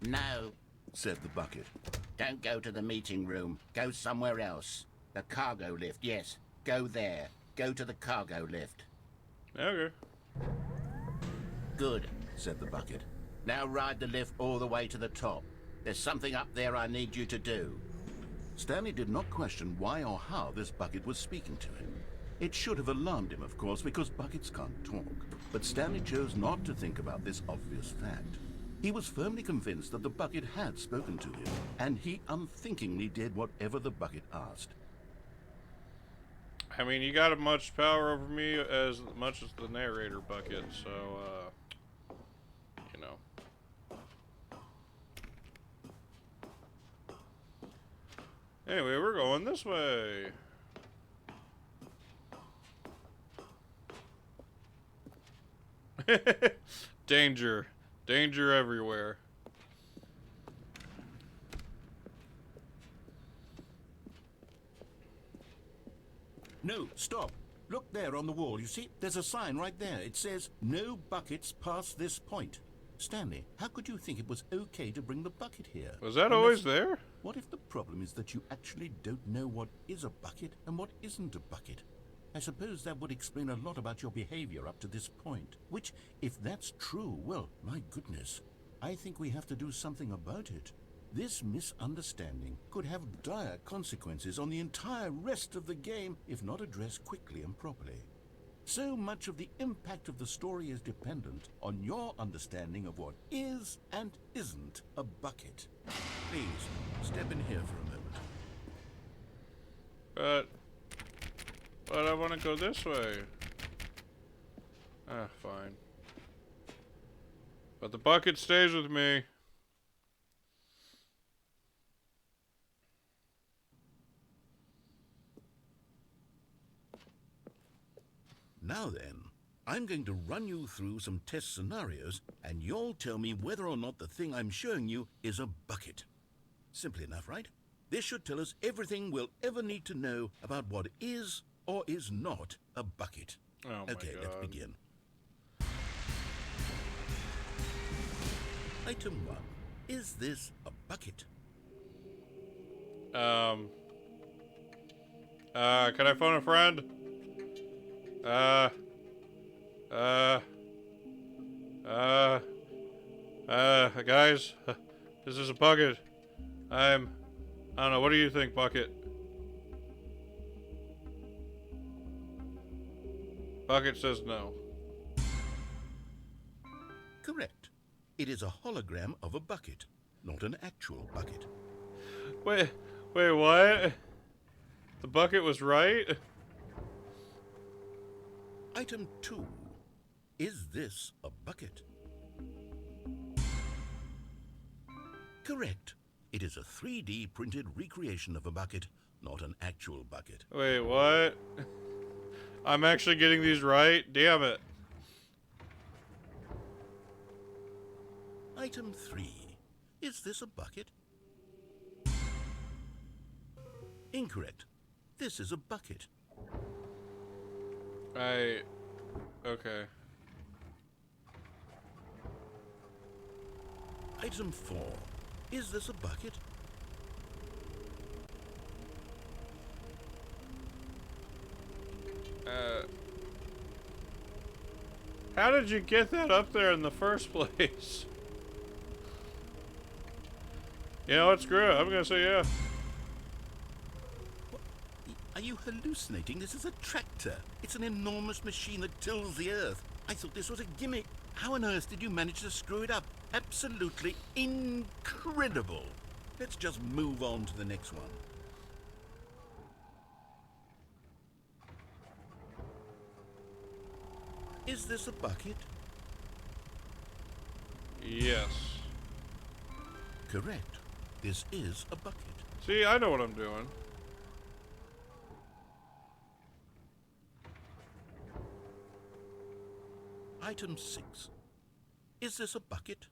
No, Said the bucket. don't go to the meeting room. Go somewhere else. The cargo lift, yes. Go there. Go to the cargo lift. Okay. Good. Said the bucket. Now ride the lift all the way to the top. There's something up there I need you to do. Stanley did not question why or how this bucket was speaking to him. It should have alarmed him, of course, because buckets can't talk. But Stanley chose not to think about this obvious fact. He was firmly convinced that the bucket had spoken to him, and he unthinkingly did whatever the bucket asked. I mean, you got as much power over me as much as the narrator bucket, so, you know. Anyway, we're going this way. Danger. Danger everywhere. No, stop. Look there on the wall. You see, there's a sign right there. It says, "No buckets past this point." Stanley, how could you think it was okay to bring the bucket here? Was that always there? What if the problem is that you actually don't know what is a bucket and what isn't a bucket? I suppose that would explain a lot about your behavior up to this point. Which, if that's true, well, my goodness, I think we have to do something about it. This misunderstanding could have dire consequences on the entire rest of the game if not addressed quickly and properly. So much of the impact of the story is dependent on your understanding of what is and isn't a bucket. Please, step in here for a moment. But I want to go this way. Ah, fine. But the bucket stays with me. Now then, I'm going to run you through some test scenarios, and you'll tell me whether or not the thing I'm showing you is a bucket. Simple enough, right? This should tell us everything we'll ever need to know about what is or is not a bucket. Oh my Okay, God. let's begin. Item 1. Is this a bucket? Can I phone a friend? Guys, this is a bucket. I don't know, what do you think, bucket? Bucket says no. Correct. It is a hologram of a bucket, not an actual bucket. Wait, what? The bucket was right? Item 2. Is this a bucket? Correct. It is a 3D printed recreation of a bucket, not an actual bucket. Wait, what? I'm actually getting these right? Damn it. Item 3. Is this a bucket? Incorrect. This is a bucket. Okay. Item 4. Is this a bucket? How did you get that up there in the first place? You know what? Screw it. I'm gonna say yeah. Are you hallucinating? This is a tractor. It's an enormous machine that tills the earth. I thought this was a gimmick. How on earth did you manage to screw it up? Absolutely incredible. Let's just move on to the next one. Is this a bucket? Yes. Correct. This is a bucket. See, I know what I'm doing. Item 6. Is this a bucket?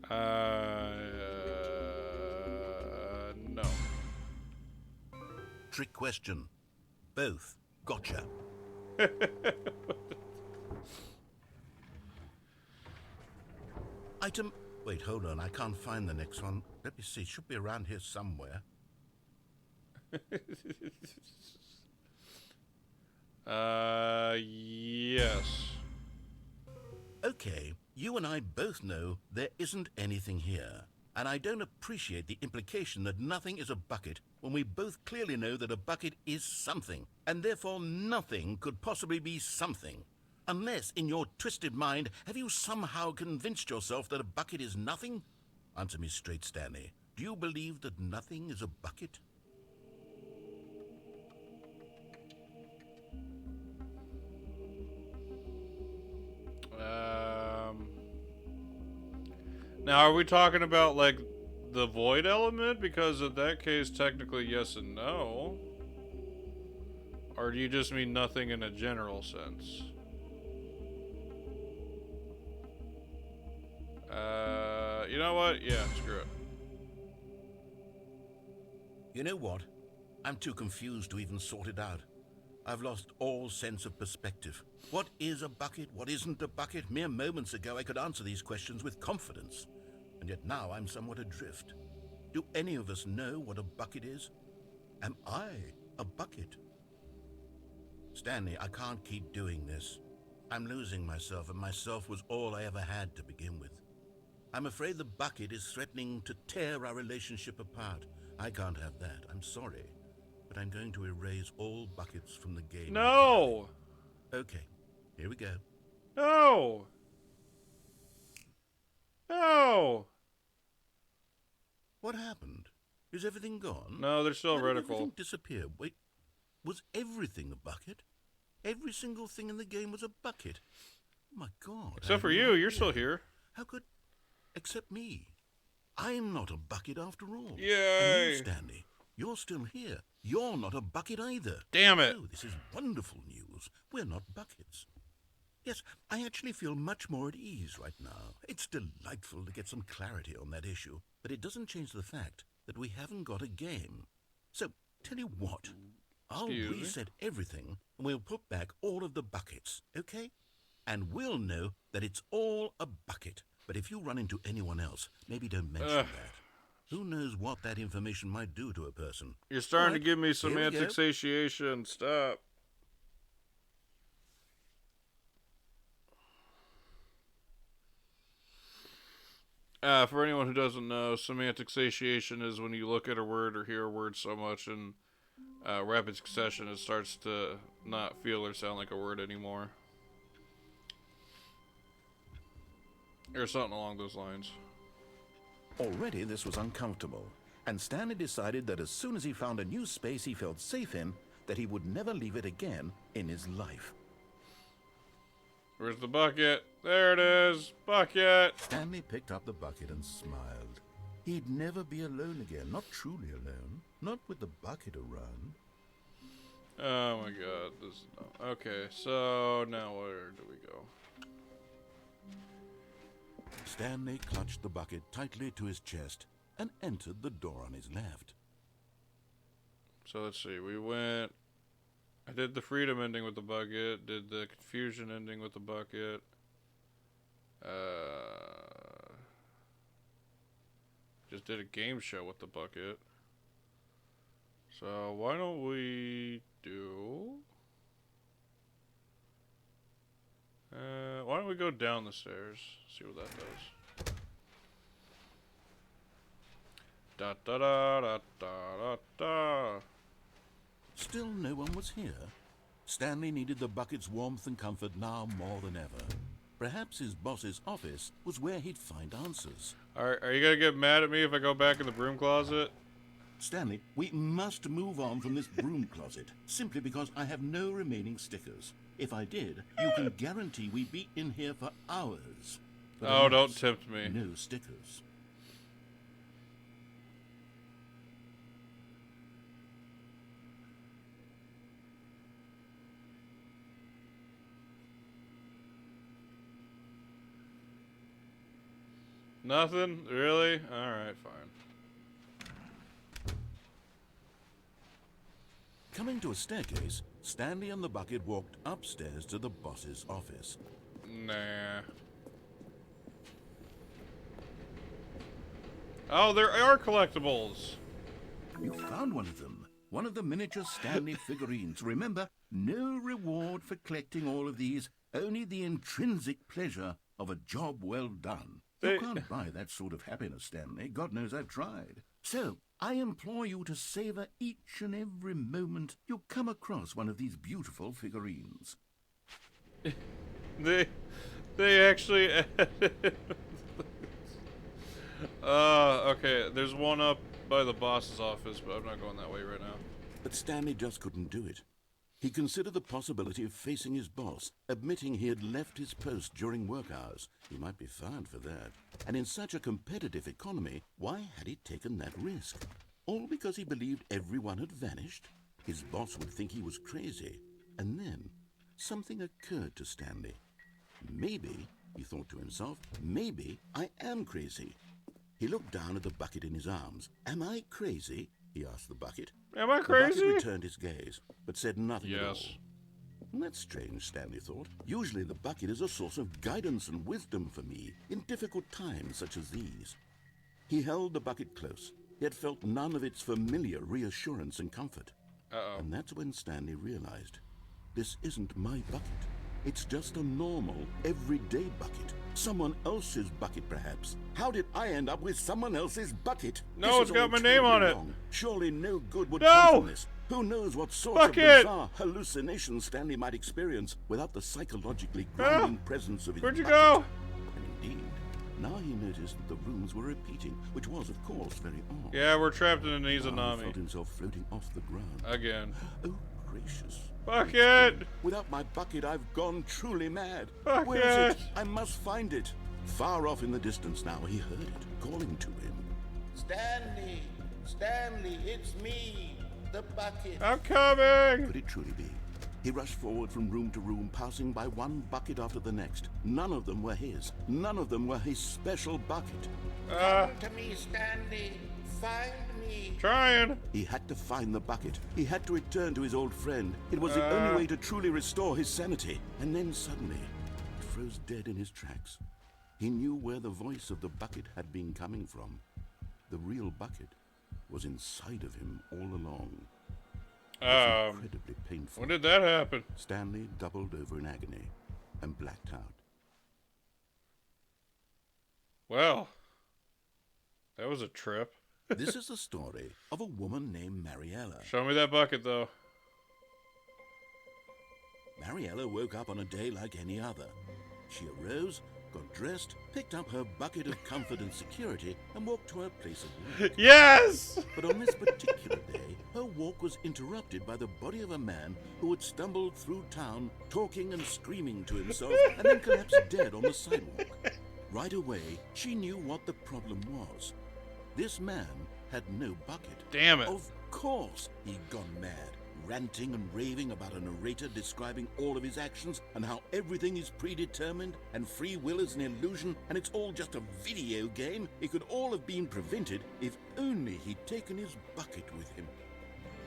No. Trick question. Both. Gotcha. Item... Wait, hold on. I can't find the next one. Let me see. Should be around here somewhere. Yes. Okay, you and I both know there isn't anything here. And I don't appreciate the implication that nothing is a bucket when we both clearly know that a bucket is something. And therefore nothing could possibly be something. Unless, in your twisted mind, have you somehow convinced yourself that a bucket is nothing? Answer me straight, Stanley. Do you believe that nothing is a bucket? Now, are we talking about, like, the void element? Because in that case, technically yes and no. Or do you just mean nothing in a general sense? You know what? Yeah, screw it. You know what? I'm too confused to even sort it out. I've lost all sense of perspective. What is a bucket? What isn't a bucket? Mere moments ago I could answer these questions with confidence. And yet now I'm somewhat adrift. Do any of us know what a bucket is? Am I a bucket? Stanley, I can't keep doing this. I'm losing myself, and myself was all I ever had to begin with. I'm afraid the bucket is threatening to tear our relationship apart. I can't have that. I'm sorry. But I'm going to erase all buckets from the game. No! Okay, here we go. No! No! What happened? Is everything gone? No, they're still How did reticle. everything disappear? Wait, was everything a bucket? Every single thing in the game was a bucket. Oh my God. I Except had for no you, you're idea. still here. How could... Except me. I'm not a bucket after all. And Yay! you, Stanley, you're still here. You're not a bucket either. Damn it! Oh, this is wonderful news. We're not buckets. Yes, I actually feel much more at ease right now. It's delightful to get some clarity on that issue, but it doesn't change the fact that we haven't got a game. So, tell you what, I'll Excuse me? reset everything and we'll put back all of the buckets, okay? And we'll know that it's all a bucket. But if you run into anyone else, maybe don't mention that. Who knows what that information might do to a person? You're starting Alright, to give me here we semantic go. satiation. Stop. For anyone who doesn't know, semantic satiation is when you look at a word or hear a word so much in rapid succession it starts to not feel or sound like a word anymore. Or something along those lines. Already this was uncomfortable, and Stanley decided that as soon as he found a new space he felt safe in, that he would never leave it again in his life. Where's the bucket? There it is! Bucket! Stanley picked up the bucket and smiled. He'd never be alone again, not truly alone, not with the bucket around. Oh my god, this is dumb. Okay, so now where do we go? Stanley clutched the bucket tightly to his chest and entered the door on his left. So let's see, we went... I did the freedom ending with the bucket, did the confusion ending with the bucket. Just did a game show with the bucket. So why don't we do... why don't we go down the stairs, see what that does. Da da da da da da. Still no one was here. Stanley needed the bucket's warmth and comfort now more than ever. Perhaps his boss's office was where he'd find answers. Are you gonna get mad at me if I go back in the broom closet? Stanley, we must move on from this broom closet, simply because I have no remaining stickers. If I did, you can guarantee we'd be in here for hours. But Oh, don't alas, tempt me. no stickers. Nothing? Really? Alright, fine. Coming to a staircase, Stanley and the bucket walked upstairs to the boss's office. Nah. Oh, there are collectibles. You found one of them. One of the miniature Stanley figurines. Remember, no reward for collecting all of these, only the intrinsic pleasure of a job well done. You can't buy that sort of happiness, Stanley. God knows I've tried. So, I implore you to savor each and every moment you come across one of these beautiful figurines. They actually okay, there's one up by the boss's office, but I'm not going that way right now. But Stanley just couldn't do it. He considered the possibility of facing his boss, admitting he had left his post during work hours. He might be fired for that. And in such a competitive economy, why had he taken that risk? All because he believed everyone had vanished? His boss would think he was crazy. And then, something occurred to Stanley. Maybe, he thought to himself, maybe I am crazy. He looked down at the bucket in his arms. Am I crazy? He asked the bucket. Am I The crazy? bucket returned his gaze, but said nothing at all. Yes. That's strange, Stanley thought. Usually the bucket is a source of guidance and wisdom for me in difficult times such as these. He held the bucket close, yet felt none of its familiar reassurance and comfort. Uh-oh. And that's when Stanley realized, this isn't my bucket. It's just a normal, everyday bucket. Someone else's bucket, perhaps. How did I end up with someone else's bucket? No, This it's is got all my name on terribly it. wrong. Surely no good would No! come from this. Who knows what sorts Bucket! of bizarre hallucinations Stanley might experience without the psychologically grinding presence of his Where'd you bucket. go? And indeed, now he noticed that the rooms were repeating, which was, of course, very odd. Yeah, we're trapped in an Now he felt Izanami. himself floating off the ground. Again. Oh, gracious. Bucket! Without my bucket, I've gone truly mad. Bucket! Where is it? I must find it. Far off in the distance now, he heard it, calling to him. Stanley! Stanley, it's me! The bucket! I'm coming! Could it truly be? He rushed forward from room to room, passing by one bucket after the next. None of them were his. None of them were his special bucket. Come to me, Stanley! Find me! Trying. He had to find the bucket. He had to return to his old friend. It was the only way to truly restore his sanity. And then suddenly, he froze dead in his tracks. He knew where the voice of the bucket had been coming from. The real bucket was inside of him all along. It was incredibly painful. When did that happen? Stanley doubled over in agony and blacked out. Well, that was a trip. This is the story of a woman named Mariella. Show me that bucket, though. Mariella woke up on a day like any other. She arose, got dressed, picked up her bucket of comfort and security, and walked to her place of work. Yes! But on this particular day, her walk was interrupted by the body of a man who had stumbled through town, talking and screaming to himself, and then collapsed dead on the sidewalk. Right away, she knew what the problem was. This man had no bucket. Damn it. Of course he'd gone mad, ranting and raving about a narrator describing all of his actions and how everything is predetermined and free will is an illusion and it's all just a video game. It could all have been prevented if only he'd taken his bucket with him.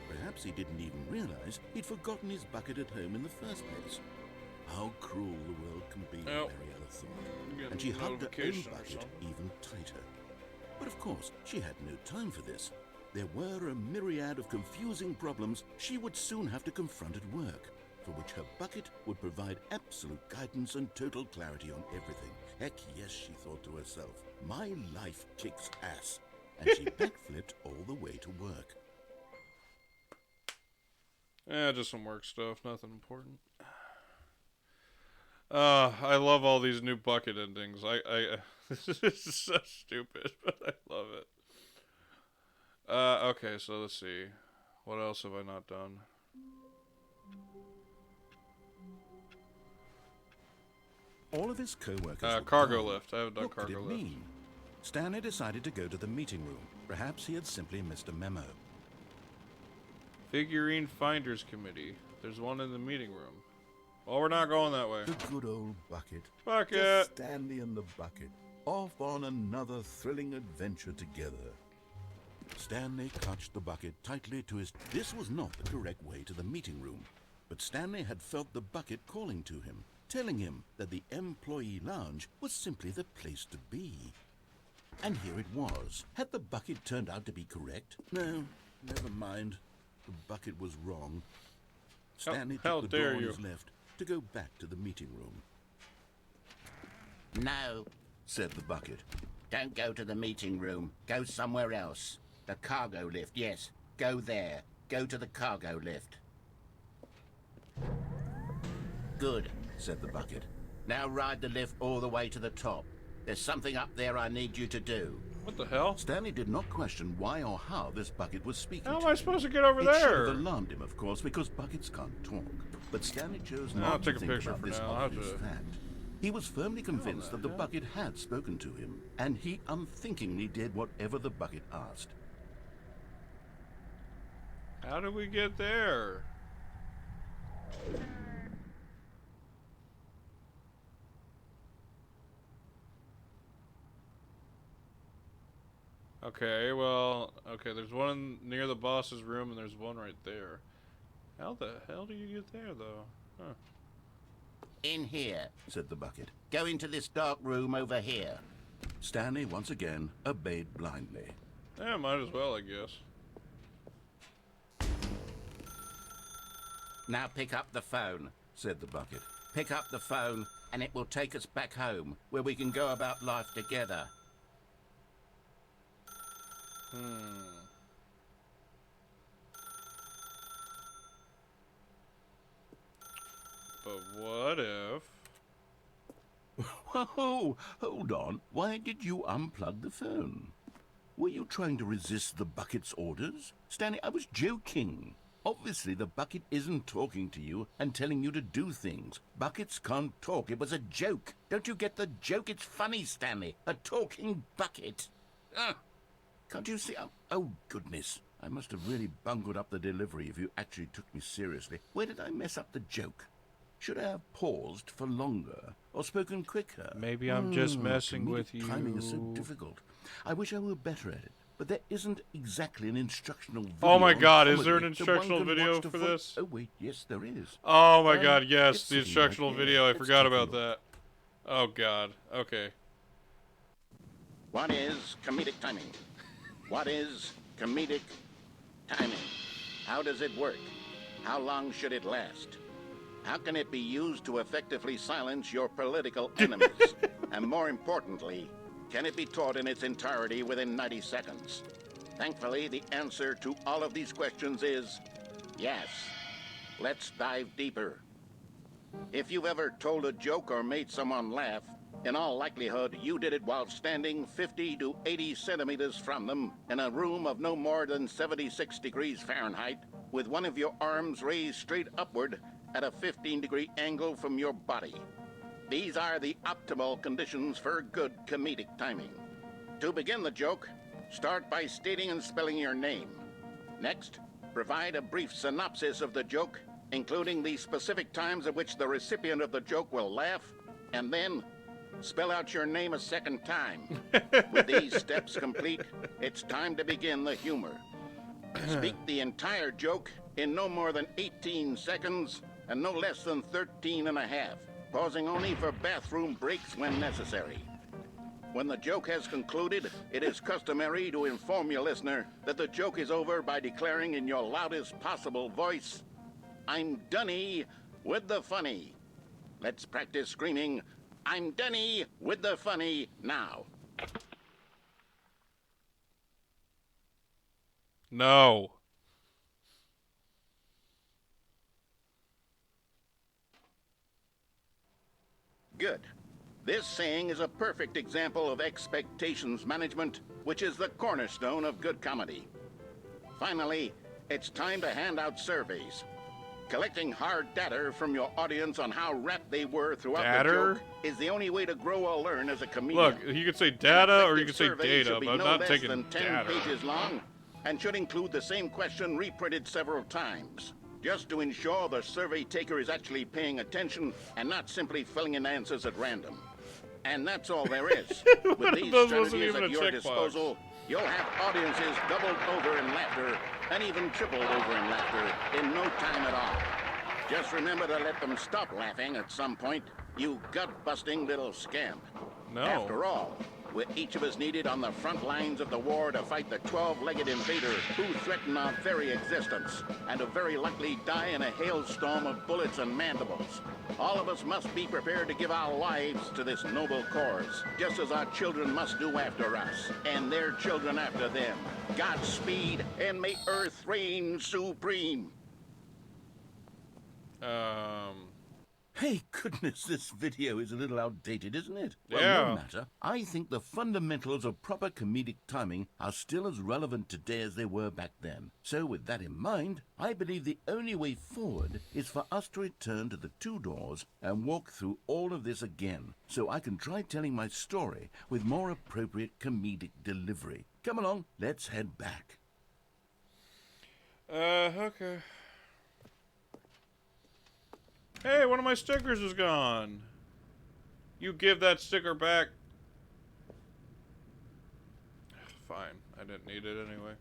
Perhaps he didn't even realize he'd forgotten his bucket at home in the first place. How cruel the world can be, Oh. Mariella thought. Getting And she a hugged her own notification or bucket something. even tighter. But of course, she had no time for this. There were a myriad of confusing problems she would soon have to confront at work, for which her bucket would provide absolute guidance and total clarity on everything. Heck yes, she thought to herself, my life kicks ass. and she backflipped all the way to work. Just some work stuff, nothing important. I love all these new bucket endings. This is so stupid, but I love it. Okay, so let's see. What else have I not done? All of his co-workers were cargo gone. lift. I haven't done What could cargo it lift. mean? Stanley decided to go to the meeting room. Perhaps he had simply missed a memo. Figurine Finders Committee. There's one in the meeting room. Well, we're not going that way. The good old bucket. Bucket! Just Stanley and the bucket, off on another thrilling adventure together. Stanley clutched the bucket tightly to his... This was not the correct way to the meeting room, but Stanley had felt the bucket calling to him, telling him that the employee lounge was simply the place to be. And here it was. Had the bucket turned out to be correct? No, never mind. The bucket was wrong. Stanley How took the dare door on you. his left to go back to the meeting room. No, Said the bucket. don't go to the meeting room. Go somewhere else. The cargo lift, yes. Go there. Go to the cargo lift. Good, Said the bucket. now ride the lift all the way to the top. There's something up there I need you to do. What the hell? Stanley did not question why or how this bucket was speaking How am to I him. supposed to get over It should there? have alarmed him, of course, because buckets can't talk. But Stanley chose I'll not to take a think picture about for this now. I'll have obvious to- fact. He was firmly convinced that the bucket had spoken to him, and he unthinkingly did whatever the bucket asked. How did we get there? Okay, well, okay, there's one near the boss's room and there's one right there. How the hell do you get there, though? Huh. In here. Said the bucket. Go into this dark room over here. Stanley once again obeyed blindly. Yeah, might as well, I guess. Now pick up the phone. Said the bucket. Pick up the phone and it will take us back home, where we can go about life together. But what if... Whoa, hold on. Why did you unplug the phone? Were you trying to resist the bucket's orders? Stanley, I was joking. Obviously, the bucket isn't talking to you and telling you to do things. Buckets can't talk. It was a joke. Don't you get the joke? It's funny, Stanley. A talking bucket. Can't you see? Oh, goodness. I must have really bungled up the delivery if you actually took me seriously. Where did I mess up the joke? Should I have paused for longer or spoken quicker? Maybe I'm just messing Comedic with you. Timing is so difficult. I wish I were better at it, but there isn't exactly an instructional video. Oh my on God, is there an comedy that one instructional can video watch to for fo- this? Oh wait, yes there is. Oh my God, yes, it's the sitting instructional right here. video. I Let's forgot take a about look. that. Oh God, okay. What is comedic timing? What is comedic timing? How does it work? How long should it last? How can it be used to effectively silence your political enemies? And more importantly, can it be taught in its entirety within 90 seconds? Thankfully, the answer to all of these questions is yes. Let's dive deeper. If you've ever told a joke or made someone laugh, in all likelihood, you did it while standing 50 to 80 centimeters from them in a room of no more than 76 degrees Fahrenheit, with one of your arms raised straight upward at a 15-degree angle from your body. These are the optimal conditions for good comedic timing. To begin the joke, start by stating and spelling your name. Next, provide a brief synopsis of the joke, including the specific times at which the recipient of the joke will laugh, and then spell out your name a second time. With these steps complete, it's time to begin the humor. Speak the entire joke in no more than 18 seconds and no less than 13 and a half, pausing only for bathroom breaks when necessary. When the joke has concluded, it is customary to inform your listener that the joke is over by declaring in your loudest possible voice, "I'm Dunny with the funny." Let's practice screaming, "I'm Dunny with the funny" now. No. Good. This saying is a perfect example of expectations management, which is the cornerstone of good comedy. Finally, it's time to hand out surveys. Collecting hard data from your audience on how rapt they were throughout the Data? joke is the only way to grow or learn as a comedian. Look, you could say data or you could say Survey data, should be but I'm no not less taking than 10 data. pages long and should include the same question reprinted several times, just to ensure the survey taker is actually paying attention and not simply filling in answers at random. And that's all there is. With these Those wasn't strategies even at a your checkbox. disposal, you'll have audiences doubled over in laughter and even tripled over in laughter in no time at all. Just remember to let them stop laughing at some point, you gut-busting little scamp. No. After all, with each of us needed on the front lines of the war to fight the 12-legged invader who threaten our very existence, and to very likely die in a hailstorm of bullets and mandibles. All of us must be prepared to give our lives to this noble cause, just as our children must do after us, and their children after them. Godspeed, and may Earth reign supreme. Hey, goodness, this video is a little outdated, isn't it? Well, Yeah. no matter. I think the fundamentals of proper comedic timing are still as relevant today as they were back then. So with that in mind, I believe the only way forward is for us to return to the two doors and walk through all of this again, so I can try telling my story with more appropriate comedic delivery. Come along, let's head back. Okay. Hey, one of my stickers is gone. You give that sticker back. Fine. I didn't need it anyway.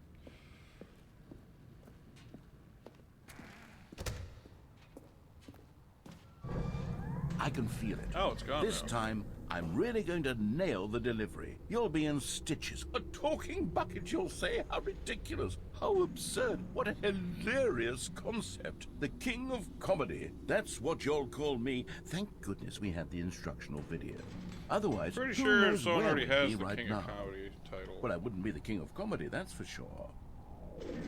I can feel it. Oh, it's gone This now. time, I'm really going to nail the delivery. You'll be in stitches. A talking bucket, you'll say? How ridiculous. How absurd. What a hilarious concept. The king of comedy. That's what you'll call me. Thank goodness we had the instructional video. Otherwise, Pretty who sure knows someone where already we'd has be the right King now. of Comedy title. Well, I wouldn't be the king of comedy, that's for sure.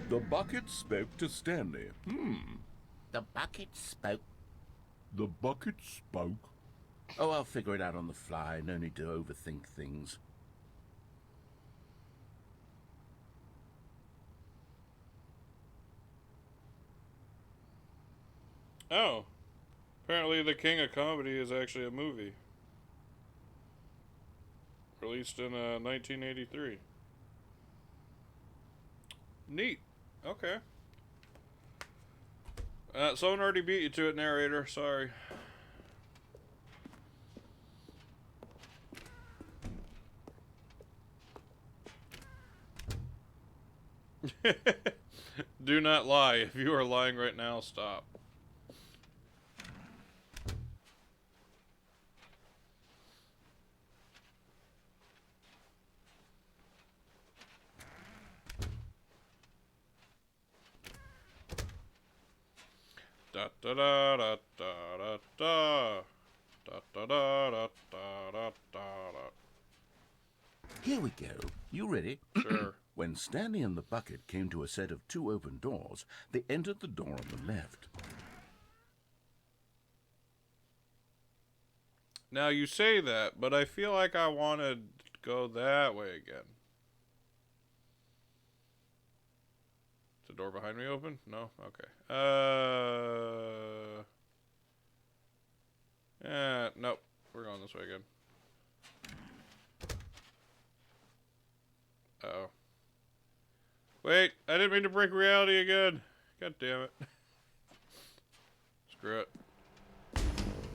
The bucket spoke to Stanley. The bucket spoke. The bucket spoke. Oh, I'll figure it out on the fly. No need to overthink things. Oh. Apparently the King of Comedy is actually a movie. Released in 1983. Neat. Okay. Someone already beat you to it, narrator. Sorry. Do not lie. If you are lying right now, stop. Da da da da da da da da da da da da da da. Here we go. You ready? Sure. When Stanley and the bucket came to a set of two open doors, they entered the door on the left. Now you say that, but I feel like I want to go that way again. Is the door behind me open? No? Okay. Nope. We're going this way again. Uh-oh. Wait, I didn't mean to break reality again. God damn it. Screw it.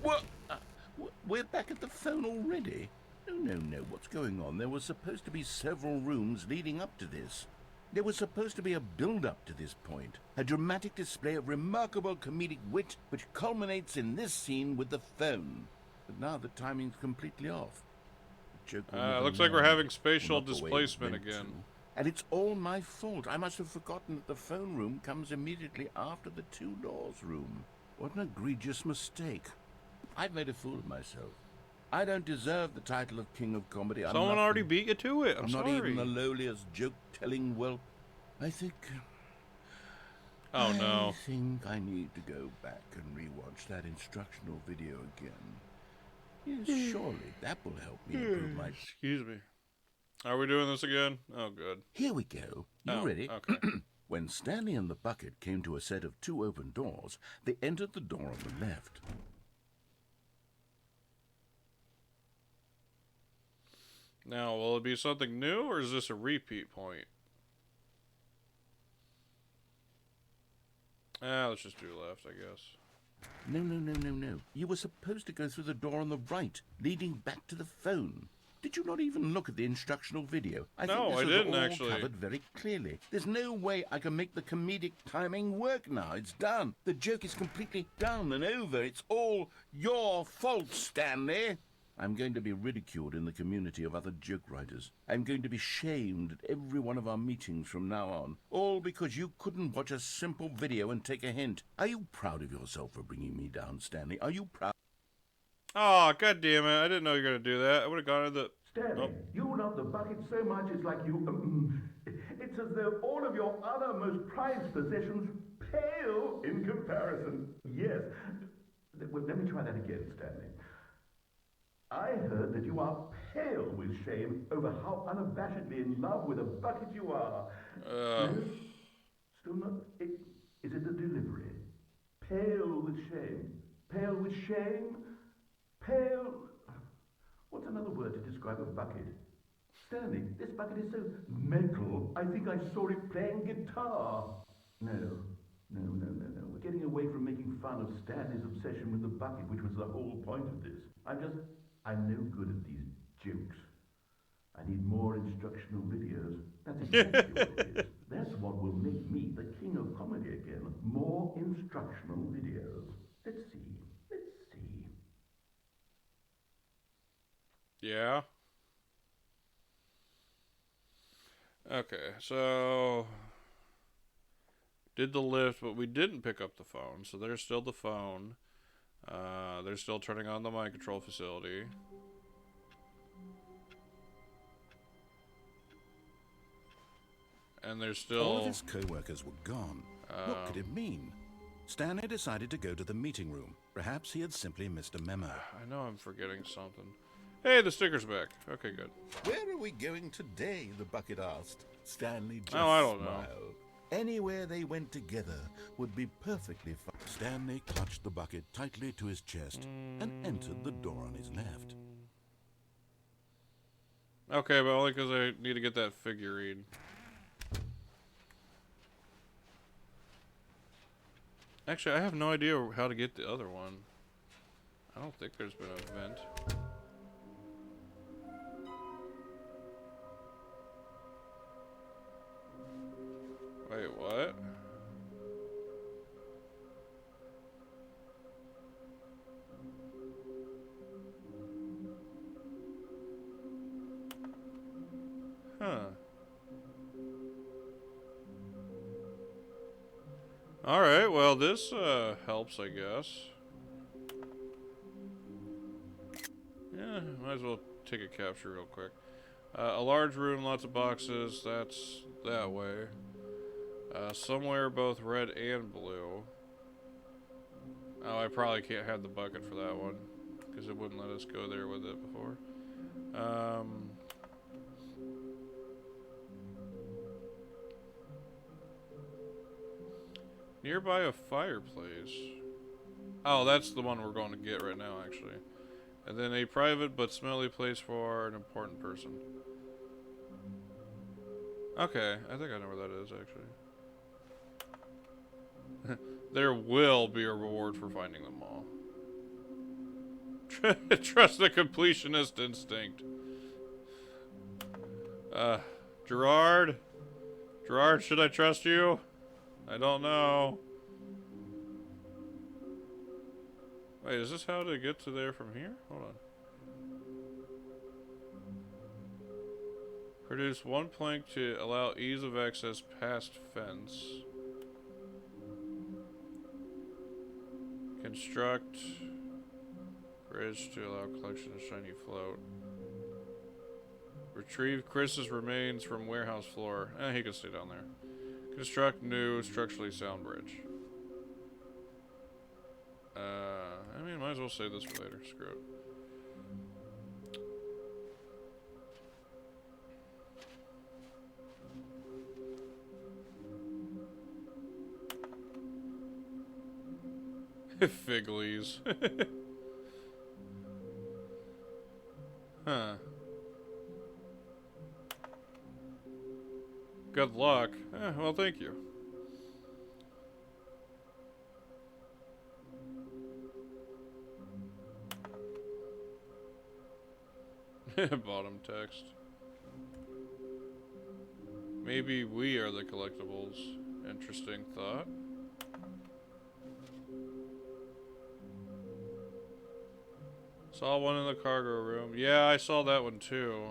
What? We're back at the phone already? No. What's going on? There were supposed to be several rooms leading up to this. There was supposed to be a build-up to this point. A dramatic display of remarkable comedic wit which culminates in this scene with the phone. But now the timing's completely off. The joke will never Looks like we're land. having spatial Well, not the way it displacement meant again. to. And it's all my fault. I must have forgotten that the phone room comes immediately after the two doors room. What an egregious mistake. I've made a fool of myself. I don't deserve the title of King of Comedy. Someone already beat you to it. I'm not sorry. even the lowliest joke-telling whelp. I think... Oh no. I think I need to go back and rewatch that instructional video again. Yes, surely that will help me improve my... Excuse me. Are we doing this again? Oh, good. Here we go. You Oh, ready? okay. When Stanley and the bucket came to a set of 2 open doors, they entered the door on the left. Now, will it be something new, or is this a repeat point? Let's just do left, I guess. No. You were supposed to go through the door on the right, leading back to the phone. Did you not even look at the instructional video? No, I think this didn't, was all actually. covered very clearly. There's no way I can make the comedic timing work now. It's done. The joke is completely done and over. It's all your fault, Stanley. I'm going to be ridiculed in the community of other joke writers. I'm going to be shamed at every one of our meetings from now on. All because you couldn't watch a simple video and take a hint. Are you proud of yourself for bringing me down, Stanley? Are you proud? Oh, god damn it. I didn't know you were going to do that. I would have gone to the... Stanley, you love the bucket so much it's like you... it's as though all of your other most prized possessions pale in comparison. Yes. Well, let me try that again, Stanley. I heard that you are pale with shame over how unabashedly in love with a bucket you are. No? Still not... Is it the delivery? Pale with shame. Pale with shame? Pale... What's another word to describe a bucket? Stanley, this bucket is so metal. I think I saw it playing guitar. No. We're getting away from making fun of Stanley's obsession with the bucket, which was the whole point of this. I'm no good at these jokes. I need more instructional videos. That's exactly what it is. That's what will make me the king of comedy again. More instructional videos. Let's see. Yeah. Okay, so... Did the lift, but we didn't pick up the phone. So there's still the phone. They're still turning on the mind control facility. And there's still... All of his co-workers were gone. What could it mean? Stanley decided to go to the meeting room. Perhaps he had simply missed a memo. I know I'm forgetting something. Hey, the sticker's back. Okay, good. Where are we going today? The bucket asked. Stanley just I don't know. smiled. Anywhere they went together would be perfectly fine. Stanley clutched the bucket tightly to his chest and entered the door on his left. Okay, but only because I need to get that figurine. Actually, I have no idea how to get the other one. I don't think there's been an event. Wait, what? Huh. Alright, well this helps, I guess. Yeah, might as well take a capture real quick. A large room, lots of boxes, that's that way. Somewhere both red and blue. Oh, I probably can't have the bucket for that one, because it wouldn't let us go there with it before. Nearby a fireplace. Oh, that's the one we're going to get right now, actually. And then a private but smelly place for an important person. Okay, I think I know where that is, actually. There will be a reward for finding them all. Trust the completionist instinct. Gerard? Gerard, should I trust you? I don't know. Wait, is this how to get to there from here? Hold on. Produce one plank to allow ease of access past fence. Construct bridge to allow collection of shiny float. Retrieve Chris's remains from warehouse floor. He can stay down there. Construct new structurally sound bridge. I mean, might as well save this for later. Screw it. Figglies. Huh. Good luck. Well, thank you. Bottom text. Maybe we are the collectibles. Interesting thought. Saw one in the cargo room. Yeah, I saw that one too.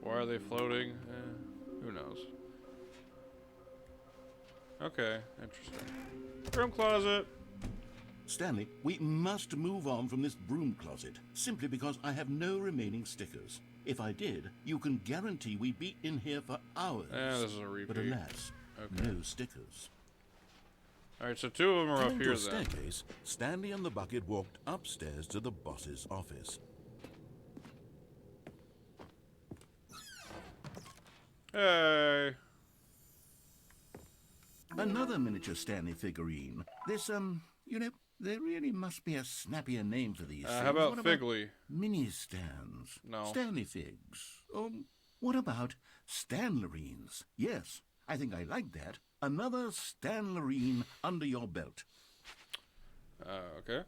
Why are they floating? Who knows? Okay, interesting. Room closet. Stanley, we must move on from this broom closet, simply because I have no remaining stickers. If I did, you can guarantee we'd be in here for hours. This is a repeat. But alas, Okay. no stickers. Alright, so two of them are up Coming to here a then. staircase, Stanley and the bucket walked upstairs to the boss's office. Hey! Another miniature Stanley figurine. This, you know, there really must be a snappier name for these things. How about What Figgly? mini stands? No. Stanley figs. What about Stanlerines? Yes, I think I like that. Another Stanlerine under your belt. Okay.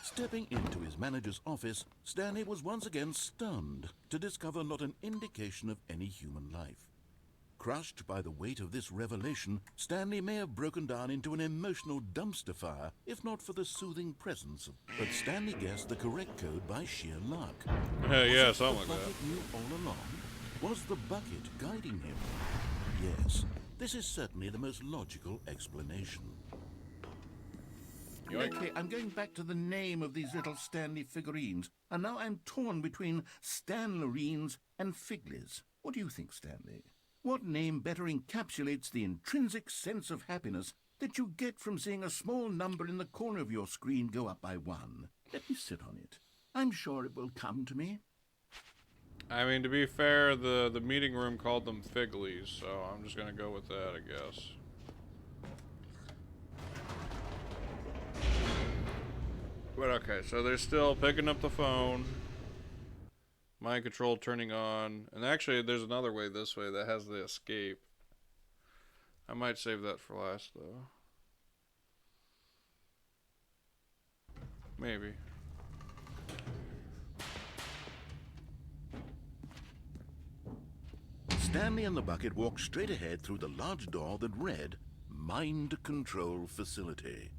Stepping into his manager's office, Stanley was once again stunned to discover not an indication of any human life. Crushed by the weight of this revelation, Stanley may have broken down into an emotional dumpster fire, if not for the soothing presence of... But Stanley guessed the correct code by sheer luck. Yeah, Was it something the like that. bucket knew all along? Was the bucket guiding him? Yes, this is certainly the most logical explanation. Yoink. Okay, I'm going back to the name of these little Stanley figurines, and now I'm torn between Stanlerines and Figglies. What do you think, Stanley? What name better encapsulates the intrinsic sense of happiness that you get from seeing a small number in the corner of your screen go up by one? Let me sit on it. I'm sure it will come to me. I mean, to be fair, the meeting room called them Figglies, so I'm just gonna go with that, I guess. But okay, so they're still picking up the phone. Mind control turning on. And actually, there's another way this way that has the escape. I might save that for last, though. Maybe. Stanley and the bucket walked straight ahead through the large door that read, Mind Control Facility.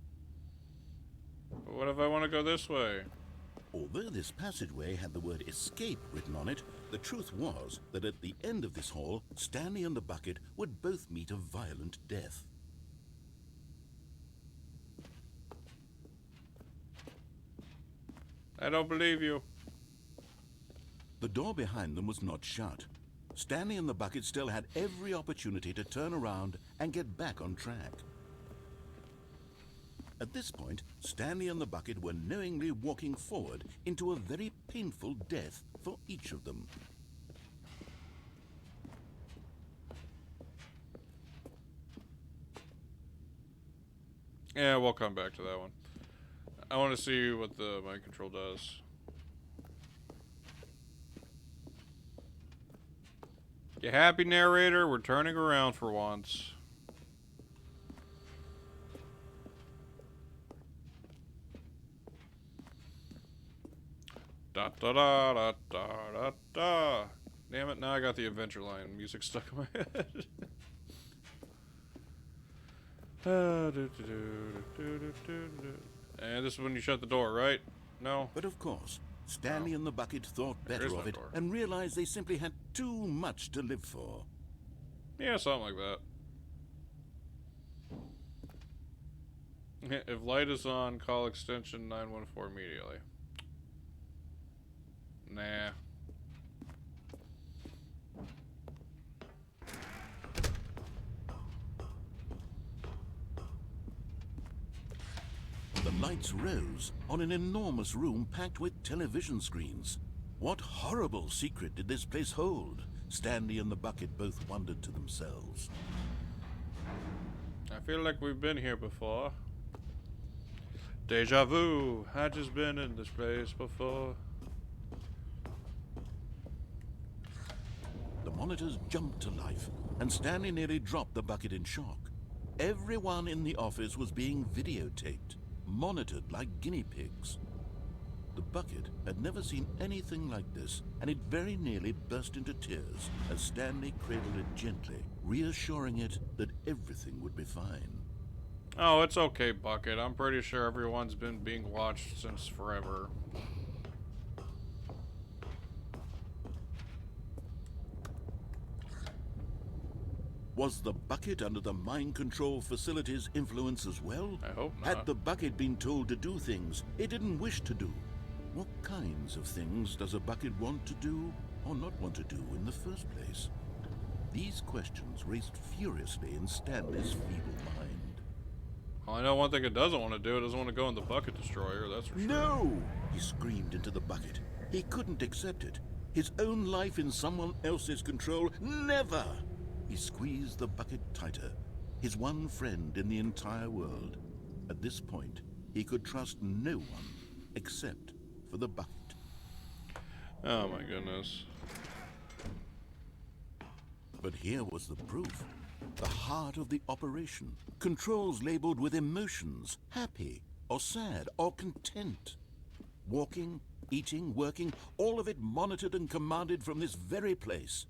But what if I want to go this way? Although this passageway had the word escape written on it, the truth was that at the end of this hall, Stanley and the bucket would both meet a violent death. I don't believe you. The door behind them was not shut. Stanley and the bucket still had every opportunity to turn around and get back on track. At this point, Stanley and the bucket were knowingly walking forward into a very painful death for each of them. Yeah, we'll come back to that one. I want to see what the mind control does. You happy, narrator? We're turning around for once. Da da da da da da da. Damn it, now I got the Adventureline music stuck in my head. And this is when you shut the door, right? No? But of course, Stanley and the bucket thought There better is no of it door. and realized they simply had too much to live for. Yeah, something like that. If light is on, call extension 914 immediately. Nah. The lights rose on an enormous room packed with television screens. What horrible secret did this place hold? Stanley and the bucket both wondered to themselves. I feel like we've been here before. Deja vu. I just been in this place before. The monitors jumped to life, and Stanley nearly dropped the bucket in shock. Everyone in the office was being videotaped, monitored like guinea pigs. The bucket had never seen anything like this, and it very nearly burst into tears as Stanley cradled it gently, reassuring it that everything would be fine. Oh, it's okay, Bucket. I'm pretty sure everyone's been being watched since forever. Was the bucket under the mind control facility's influence as well? I hope not. Had the bucket been told to do things it didn't wish to do? What kinds of things does a bucket want to do or not want to do in the first place? These questions raced furiously in Stanley's feeble mind. Well, I know one thing it doesn't want to do. It doesn't want to go in the bucket destroyer, that's for sure. No! He screamed into the bucket. He couldn't accept it. His own life in someone else's control, never! He squeezed the bucket tighter, his one friend in the entire world. At this point, he could trust no one except for the bucket. Oh my goodness. But here was the proof. The heart of the operation. Controls labeled with emotions, happy or sad or content. Walking, eating, working, all of it monitored and commanded from this very place.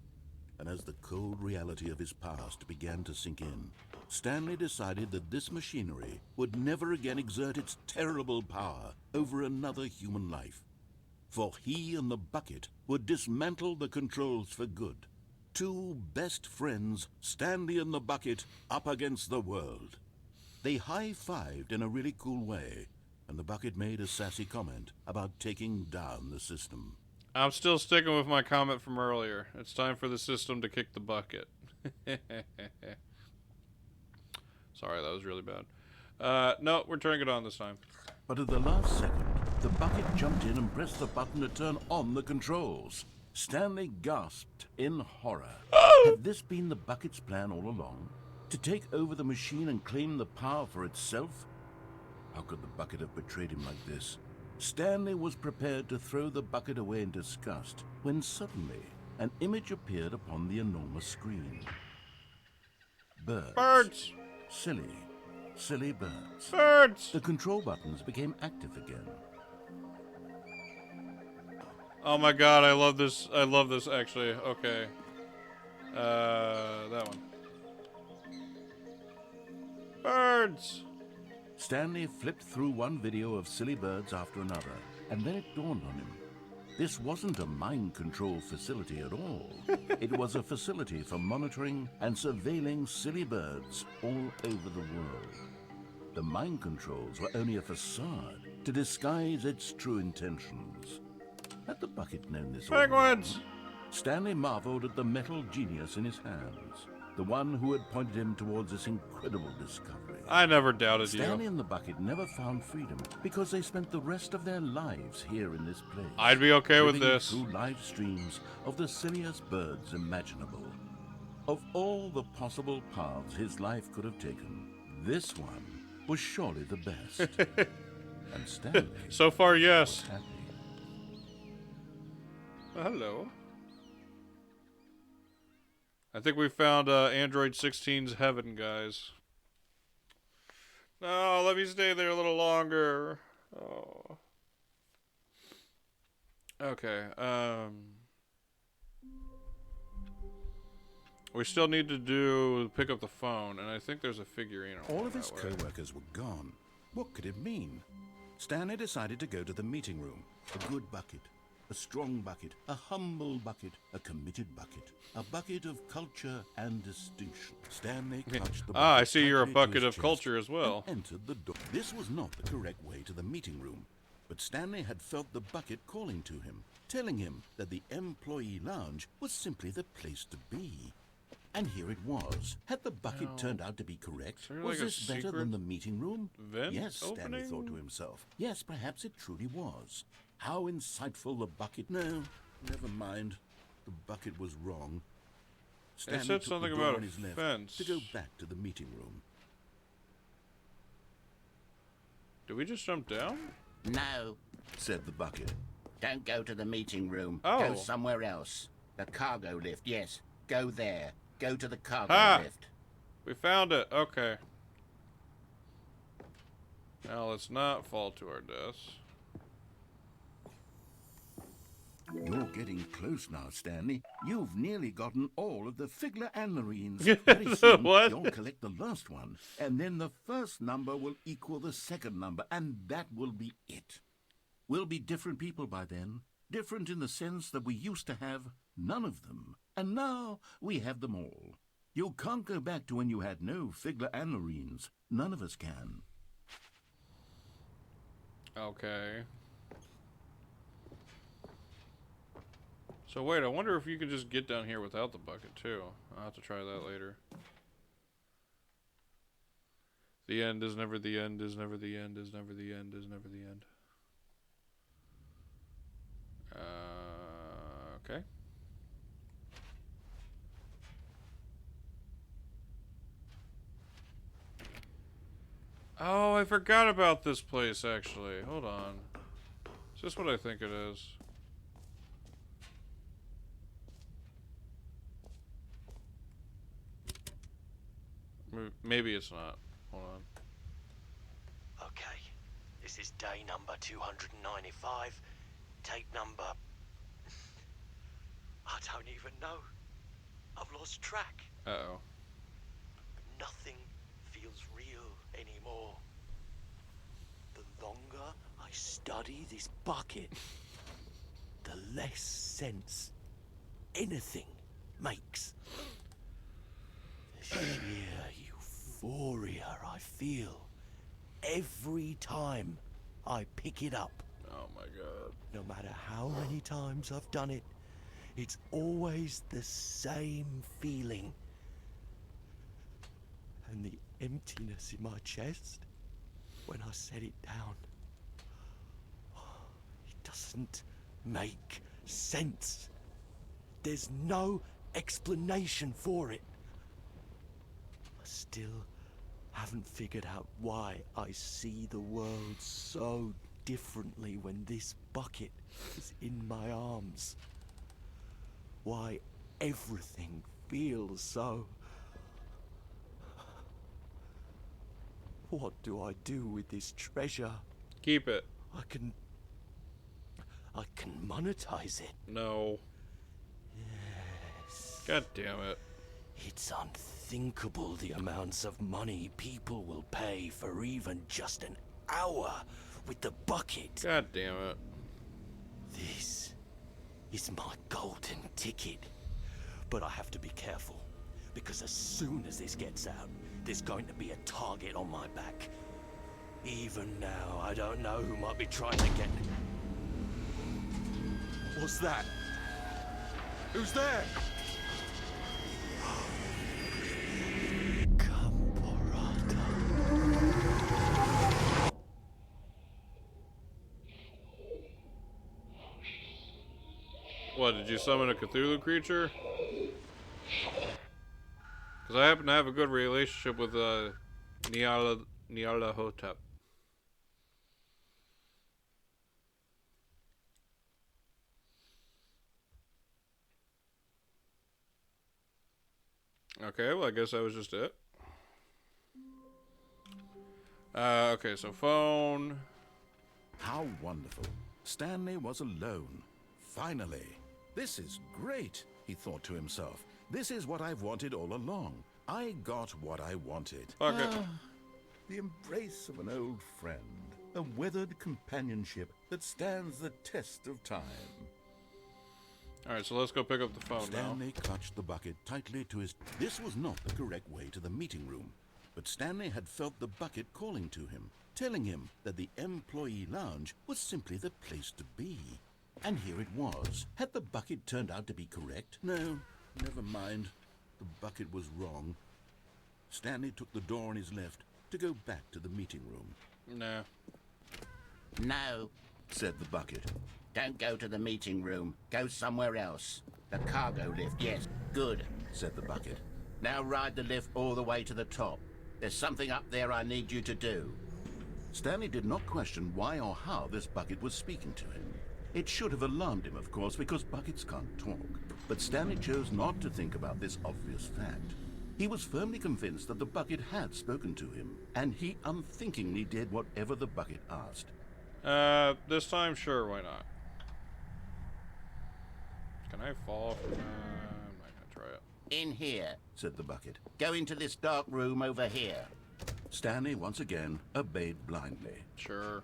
And as the cold reality of his past began to sink in, Stanley decided that this machinery would never again exert its terrible power over another human life. For he and the bucket would dismantle the controls for good. Two best friends, Stanley and the bucket, up against the world. They high-fived in a really cool way, and the bucket made a sassy comment about taking down the system. I'm still sticking with my comment from earlier. It's time for the system to kick the bucket. Sorry, that was really bad. No, we're turning it on this time. But at the last second, the bucket jumped in and pressed the button to turn on the controls. Stanley gasped in horror. Had this been the bucket's plan all along? To take over the machine and claim the power for itself? How could the bucket have betrayed him like this? Stanley was prepared to throw the bucket away in disgust when suddenly an image appeared upon the enormous screen. Birds. Birds! Silly, silly birds. Birds! The control buttons became active again. Oh my god, I love this. I love this, actually. Okay. That one. Birds! Stanley flipped through one video of silly birds after another, and then it dawned on him. This wasn't a mind control facility at all. It was a facility for monitoring and surveilling silly birds all over the world. The mind controls were only a facade to disguise its true intentions. Had the bucket known this all Penguins! along? Stanley marveled at the metal genius in his hands, the one who had pointed him towards this incredible discovery. I never doubted Stanley you. and the bucket never found freedom because they spent the rest of their lives here in this place. I'd be okay with living this. through live streams of the silliest birds imaginable. Of all the possible paths his life could have taken, this one was surely the best. And Stanley So far, was yes. happy. Hello. I think we found Android 16's heaven, guys. No, let me stay there a little longer. Oh. Okay, we still need to pick up the phone, and I think there's a figurine. All of his that way. co-workers were gone. What could it mean? Stanley decided to go to the meeting room. A good bucket, a strong bucket, a humble bucket, a committed bucket, a bucket of culture and distinction. Stanley clutched the bucket. I see you're a tightly to bucket his of chest culture as well. and entered the door. This was not the correct way to the meeting room. But Stanley had felt the bucket calling to him, telling him that the employee lounge was simply the place to be. And here it was. Had the bucket turned out to be correct? Is there Was like a this better secret than the meeting room? vent Yes, Stanley opening? thought to himself. Yes, perhaps it truly was. How insightful the bucket... No, never mind. The bucket was wrong. Stanley said took something the door about on a his left fence. to go back to the meeting room. Did we just jump down? No, Said the bucket. don't go to the meeting room. Oh. Go somewhere else. The cargo lift, yes. Go there. Go to the cargo Ha! lift. We found it. Okay. Now let's not fall to our deaths. You're getting close now, Stanley. You've nearly gotten all of the Figler Anlarines. The Very soon, what? you'll collect the last one, and then the first number will equal the second number, and that will be it. We'll be different people by then. Different in the sense that we used to have none of them, and now we have them all. You can't go back to when you had no Figler Anlarines. None of us can. Okay. So wait, I wonder if you could just get down here without the bucket too. I'll have to try that later. The end is never the end, is never the end, is never the end, is never the end. Okay. Oh, I forgot about this place actually. Hold on. Is this what I think it is? Maybe it's not. Hold on. Okay, this is day number 295. Tape number... I don't even know. I've lost track. Uh-oh. Nothing feels real anymore. The longer I study this bucket, the less sense anything makes. The sheer euphoria I feel every time I pick it up. Oh my god. No matter how many times I've done it, it's always the same feeling. And the emptiness in my chest when I set it down. It doesn't make sense. There's no explanation for it. I still haven't figured out why I see the world so differently when this bucket is in my arms. Why everything feels so... What do I do with this treasure? Keep it. I can monetize it. No. Yes. God damn it. It's unthinkable the amounts of money people will pay for even just an hour with the bucket. God damn it. This is my golden ticket. But I have to be careful, because as soon as this gets out, there's going to be a target on my back. Even now, I don't know who might be trying to get... What's that? Who's there? Camporata. What, did you summon a Cthulhu creature? Because I happen to have a good relationship with Nyarla Hotep. Okay, well I guess that was just it. Okay, so phone. How wonderful. Stanley was alone. Finally. This is great, he thought to himself. This is what I've wanted all along. I got what I wanted. Fuck it. The embrace of an old friend. A weathered companionship that stands the test of time. Alright, so let's go pick up the phone Stanley clutched the bucket tightly to his... This was not the correct way to the meeting room. But Stanley had felt the bucket calling to him, telling him that the employee lounge was simply the place to be. And here it was. Had the bucket turned out to be correct? No, never mind. The bucket was wrong. Stanley took the door on his left to go back to the meeting room. Nah. No, Said the bucket. don't go to the meeting room. Go somewhere else. The cargo lift, yes. Good, Said the bucket. now ride the lift all the way to the top. There's something up there I need you to do. Stanley did not question why or how this bucket was speaking to him. It should have alarmed him, of course, because buckets can't talk. But Stanley chose not to think about this obvious fact. He was firmly convinced that the bucket had spoken to him, and he unthinkingly did whatever the bucket asked. This time, sure, why not? Can I fall from that? I'm not gonna try it. In here. Said the bucket. Go into this dark room over here. Stanley once again obeyed blindly. Sure.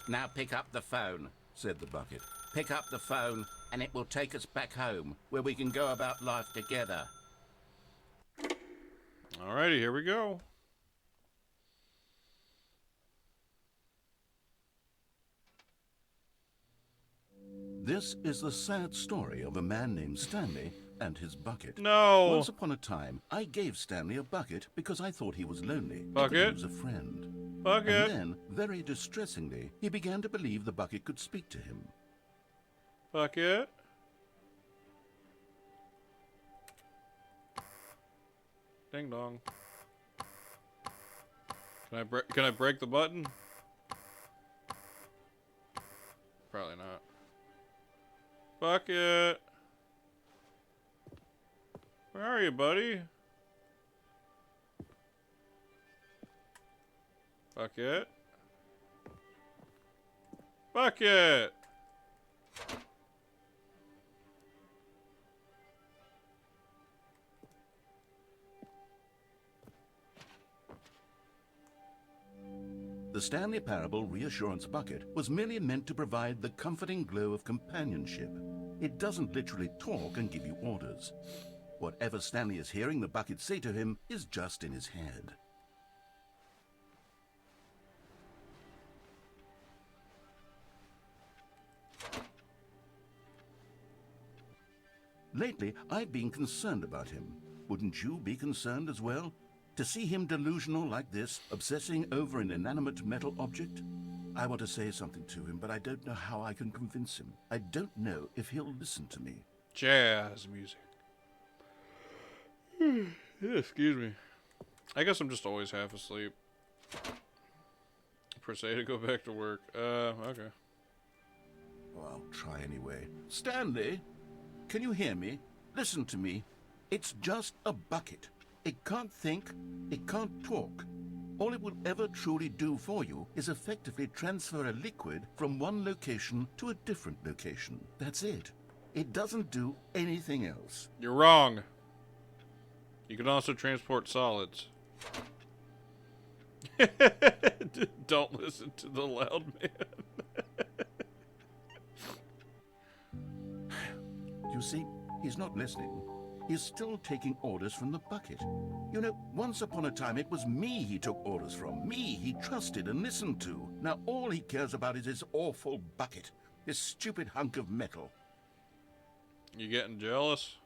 Now pick up the phone. Said the bucket. Pick up the phone, and it will take us back home, where we can go about life together. Alrighty, here we go. This is the sad story of a man named Stanley and his bucket. No. Once upon a time, I gave Stanley a bucket because I thought he was lonely. I Bucket? could use a friend. Bucket. And then, very distressingly, he began to believe the bucket could speak to him. Bucket. Ding dong. Can I break the button? Probably not. Bucket. Where are you, buddy? Bucket. Bucket. The Stanley Parable Reassurance Bucket was merely meant to provide the comforting glow of companionship. It doesn't literally talk and give you orders. Whatever Stanley is hearing the bucket say to him is just in his head. Lately, I've been concerned about him. Wouldn't you be concerned as well? To see him delusional like this, obsessing over an inanimate metal object? I want to say something to him, but I don't know how I can convince him. I don't know if he'll listen to me. Jazz music. Excuse me. I guess I'm just always half asleep. Per se to go back to work. Okay. Oh, I'll try anyway. Stanley, can you hear me? Listen to me. It's just a bucket. It can't think, it can't talk. All it will ever truly do for you is effectively transfer a liquid from one location to a different location. That's it. It doesn't do anything else. You're wrong. You can also transport solids. Don't listen to the loud man. You see, he's not listening. He's still taking orders from the bucket. You know, once upon a time it was me he took orders from. Me he trusted and listened to. Now all he cares about is his awful bucket. This stupid hunk of metal. You getting jealous?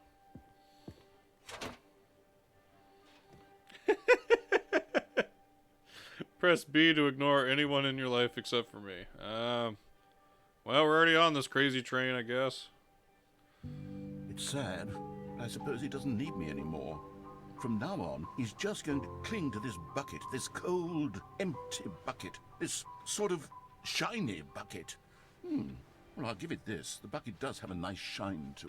Press B to ignore anyone in your life except for me. Well, we're already on this crazy train, I guess. It's sad. I suppose he doesn't need me anymore. From now on, he's just going to cling to this bucket, this cold, empty bucket, this sort of shiny bucket. Well, I'll give it this. The bucket does have a nice shine to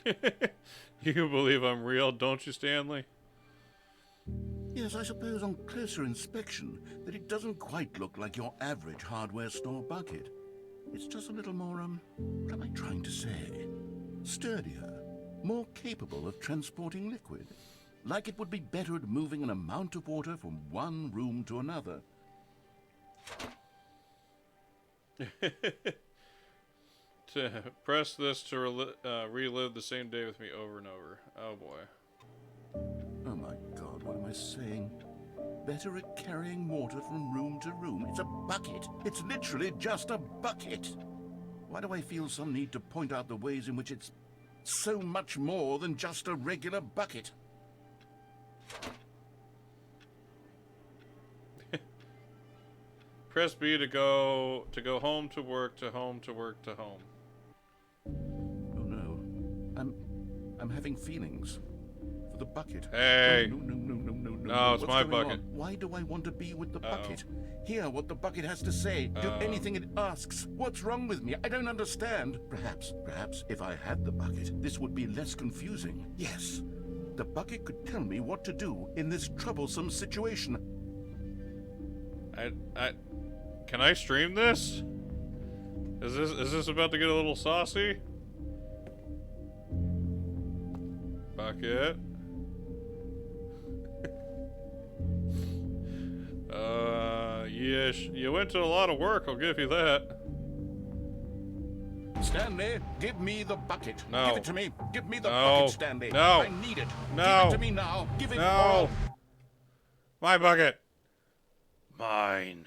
it. You believe I'm real, don't you, Stanley? Yes, I suppose on closer inspection that it doesn't quite look like your average hardware store bucket. It's just a little more, what am I trying to say? Sturdier, more capable of transporting liquid. Like it would be better at moving an amount of water from one room to another. Press this to relive the same day with me over and over. Oh boy. Oh my God, what am I saying? Better at carrying water from room to room. It's a bucket. It's literally just a bucket. Why do I feel some need to point out the ways in which it's so much more than just a regular bucket? Press B to go home to work to home to work to home. Oh no. I'm having feelings for the bucket. Hey. No. No, it's What's my going bucket. on? Why do I want to be with the bucket? Hear what the bucket has to say. Do anything it asks. What's wrong with me? I don't understand. Perhaps if I had the bucket, this would be less confusing. Yes. The bucket could tell me what to do in this troublesome situation. Can I stream this? Is this about to get a little saucy? Bucket. Yes, you went to a lot of work, I'll give you that. Stanley, give me the bucket. No. Give it to me. Give me the No. bucket, Stanley. No. I need it. No. Give it to me now. Give it No. My bucket. Mine.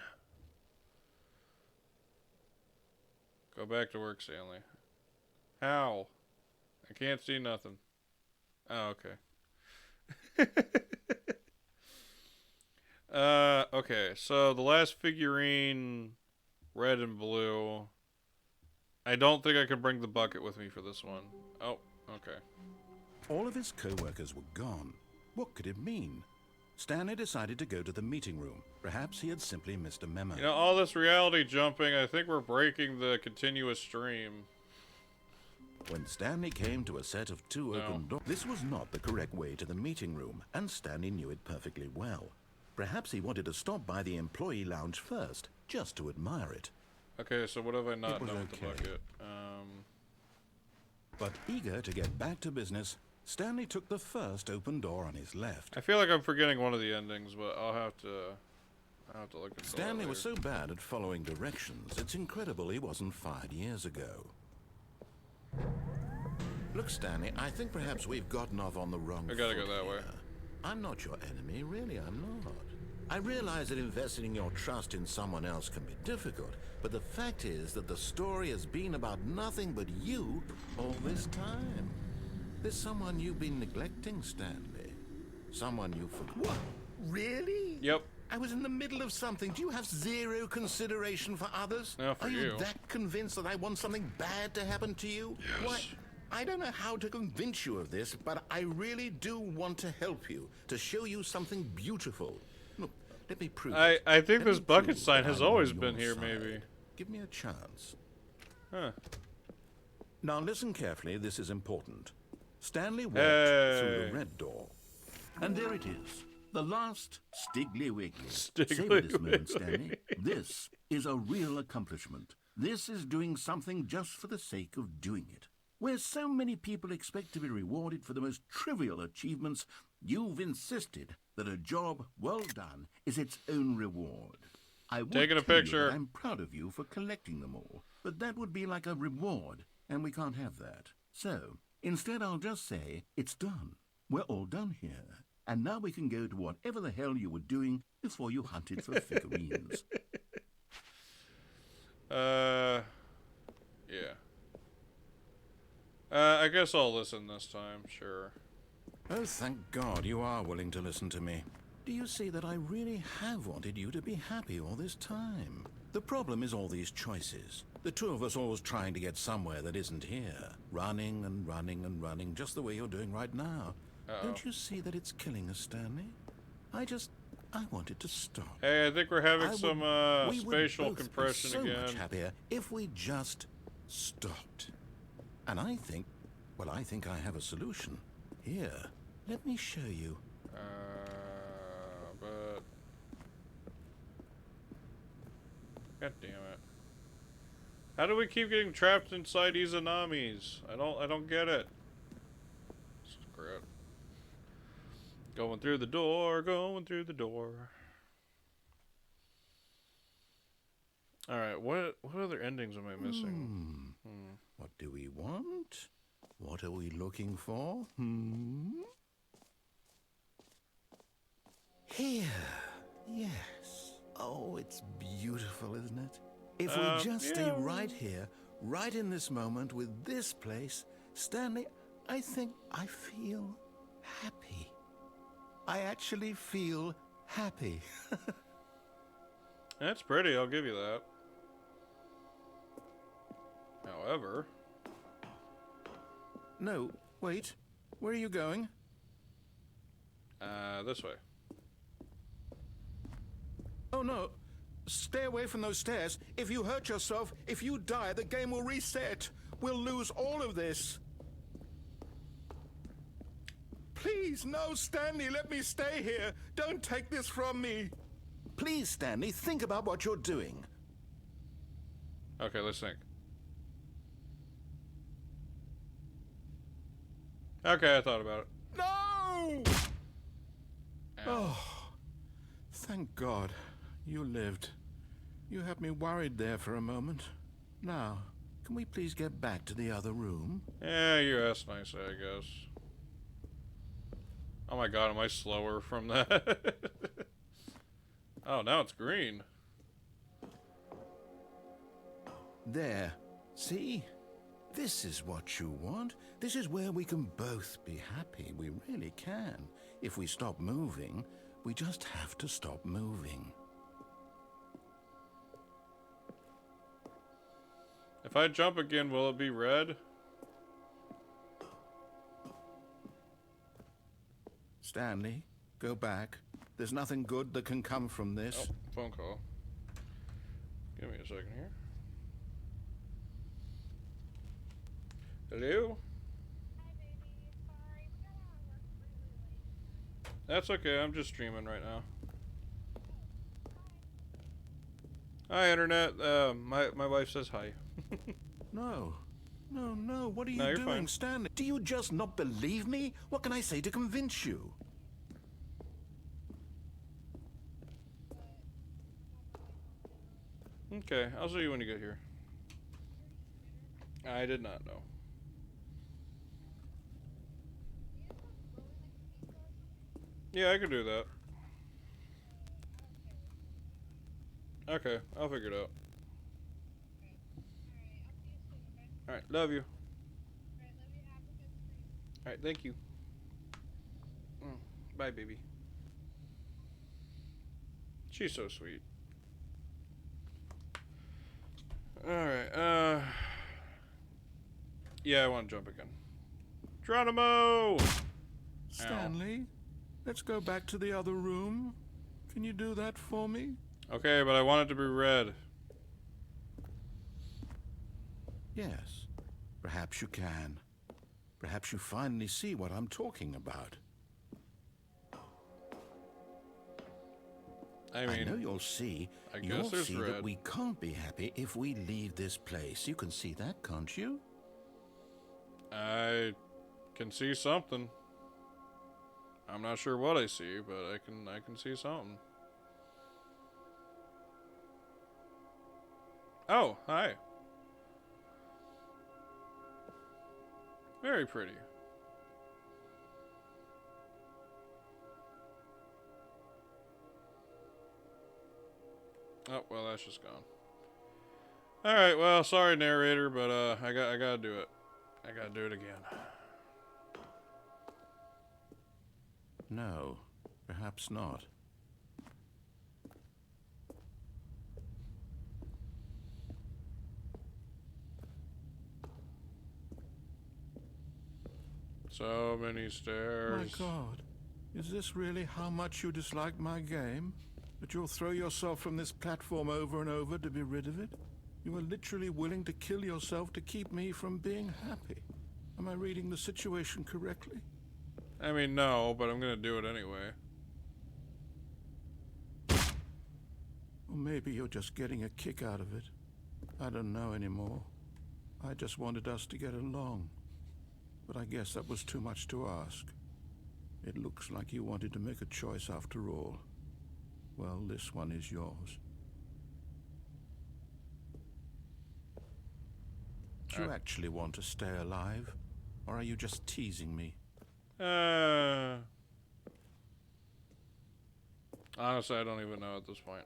Go back to work, Stanley. How? I can't see nothing. Oh, okay. Okay, so the last figurine, red and blue. I don't think I could bring the bucket with me for this one. Oh, okay. All of his co-workers were gone. What could it mean? Stanley decided to go to the meeting room. Perhaps he had simply missed a memo. You know, all this reality jumping, I think we're breaking the continuous stream. When Stanley came to a set of two open doors, this was not the correct way to the meeting room, and Stanley knew it perfectly well. Perhaps he wanted to stop by the employee lounge first, just to admire it. Okay, so what have I not It was done with the okay. bucket? But eager to get back to business, Stanley took the first open door on his left. I feel like I'm forgetting one of the endings, but I'll have to look at that Stanley later. was so bad at following directions, it's incredible he wasn't fired years ago. Look, Stanley, I think perhaps we've gotten off on the wrong I gotta foot go that here. way. I'm not your enemy, really, I'm not. I realize that investing your trust in someone else can be difficult, but the fact is that the story has been about nothing but you all this time. There's someone you've been neglecting, Stanley. Someone you forgot. What? Really? Yep. I was in the middle of something. Do you have zero consideration for others? No, for Are you you. that convinced that I want something bad to happen to you? Yes. Why? I don't know how to convince you of this, but I really do want to help you, to show you something beautiful. Look, let me prove it. I think Let this me bucket prove sign that has I'm on always your been here, side. maybe. Give me a chance. Huh. Now listen carefully, this is important. Stanley walked Hey. through the red door. And there it is. The last Stiggly Wiggly. Stiggly Savor this moment, Wiggly. Stanley. This is a real accomplishment. This is doing something just for the sake of doing it. Where so many people expect to be rewarded for the most trivial achievements, you've insisted that a job well done is its own reward. I would Taking a tell you picture. that I'm proud of you for collecting them all, but that would be like a reward, and we can't have that. So, instead I'll just say, it's done. We're all done here. And now we can go to whatever the hell you were doing before you hunted for figurines. Yeah. I guess I'll listen this time, sure. Oh, thank God you are willing to listen to me. Do you see that I really have wanted you to be happy all this time? The problem is all these choices. The two of us always trying to get somewhere that isn't here. Running and running and running, just the way you're doing right now. Don't you see that it's killing us, Stanley? I wanted to stop. Hey, I think we're having some we would spatial both be compression so again. much happier if we just stopped. And I think I have a solution. Here, let me show you. But God damn it! How do we keep getting trapped inside Izanamis? I don't get it. Screw it. Going through the door, going through the door. All right, what other endings am I missing? do we want? What are we looking for? Here. Yes. Oh, it's beautiful, isn't it? If we just stay right here, right in this moment with this place, Stanley, I think I feel happy. I actually feel happy. That's pretty, I'll give you that. However... No, wait. Where are you going? This way. Oh, no. Stay away from those stairs. If you hurt yourself, if you die, the game will reset. We'll lose all of this. Please, no, Stanley, let me stay here. Don't take this from me. Please, Stanley, think about what you're doing. Okay, let's think. Okay, I thought about it. No! Ow. Oh, thank God. You lived. You had me worried there for a moment. Now, can we please get back to the other room? Yeah, you asked nicely, I guess. Oh my god, am I slower from that? Oh, now it's green. There. See? This is what you want. This is where we can both be happy. We really can. If we stop moving, we just have to stop moving. If I jump again, will it be red? Stanley, go back. There's nothing good that can come from this. Oh, phone call. Give me a second here. Hello? Hi, baby. Sorry, we got out of work really late. That's okay, I'm just streaming right now. Hi, Internet. My wife says hi. No. No. What are you No, you're doing, fine. Stanley? Do you just not believe me? What can I say to convince you? Okay, I'll see you when you get here. I did not know. Yeah, I could do that. Okay, I'll figure it out. Alright, love you. Alright, thank you. Bye, baby. She's so sweet. Alright, yeah, I want to jump again. Geronimo! Stanley, let's go back to the other room. Can you do that for me? Okay, but I want it to be red. Yes, perhaps you can. Perhaps you finally see what I'm talking about. I mean, I know you'll see. I guess You'll there's see red. that we can't be happy if we leave this place. You can see that, can't you? I can see something. I'm not sure what I see, but I can see something. Oh, hi. Very pretty. Oh, well, that's just gone. Alright, well, sorry, narrator, but I gotta do it. I gotta do it again. No, perhaps not. So many stairs. My God, is this really how much you dislike my game? That you'll throw yourself from this platform over and over to be rid of it? You are literally willing to kill yourself to keep me from being happy. Am I reading the situation correctly? I mean, no, but I'm gonna do it anyway. Or maybe you're just getting a kick out of it. I don't know anymore. I just wanted us to get along. But I guess that was too much to ask. It looks like you wanted to make a choice after all. Well, this one is yours. Don't you actually want to stay alive? Or are you just teasing me? Honestly, I don't even know at this point.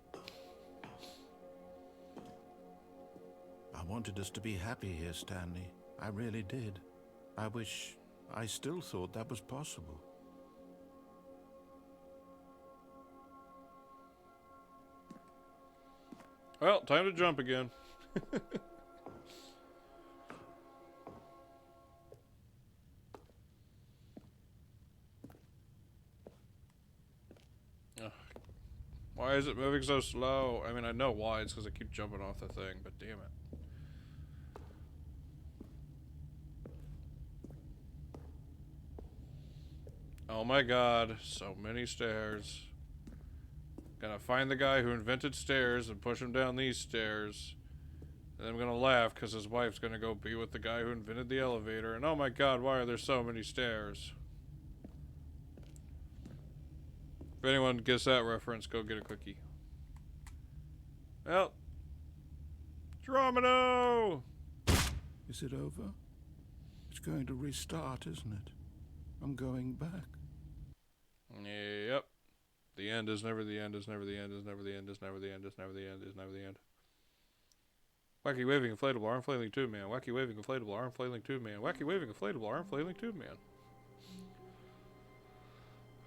I wanted us to be happy here, Stanley. I really did. I still thought that was possible. Well, time to jump again. Ugh. Why is it moving so slow? I mean, I know why. It's because I keep jumping off the thing, but damn it. Oh my god, so many stairs. Gonna find the guy who invented stairs and push him down these stairs. And I'm gonna laugh because his wife's gonna go be with the guy who invented the elevator. And oh my god, why are there so many stairs? If anyone gets that reference, go get a cookie. Well, Dromino! Is it over? It's going to restart, isn't it? I'm going back. Yep. The end is never the end, is never the end, is never the end, is never the end, is never the end, is never the end. Wacky waving inflatable arm flailing tube man. Wacky waving inflatable arm flailing tube man. Wacky waving inflatable arm flailing tube man.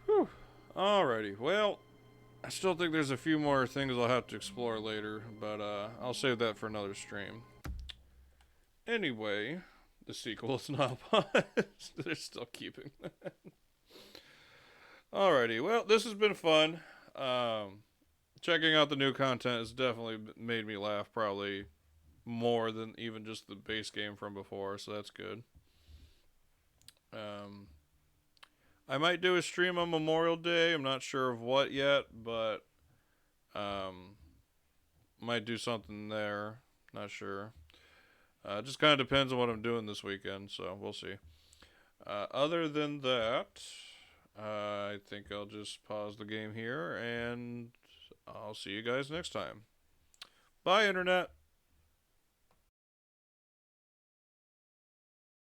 Whew. Alrighty. Well, I still think there's a few more things I'll have to explore later, but I'll save that for another stream. Anyway, the sequel is not paused. They're still keeping that. Alrighty. Well, this has been fun. Checking out the new content has definitely made me laugh, probably more than even just the base game from before, so that's good. I might do a stream on Memorial Day. I'm not sure of what yet, but might do something there. Not sure. Just kind of depends on what I'm doing this weekend, so we'll see. Other than that, I think I'll just pause the game here, and I'll see you guys next time. Bye, Internet!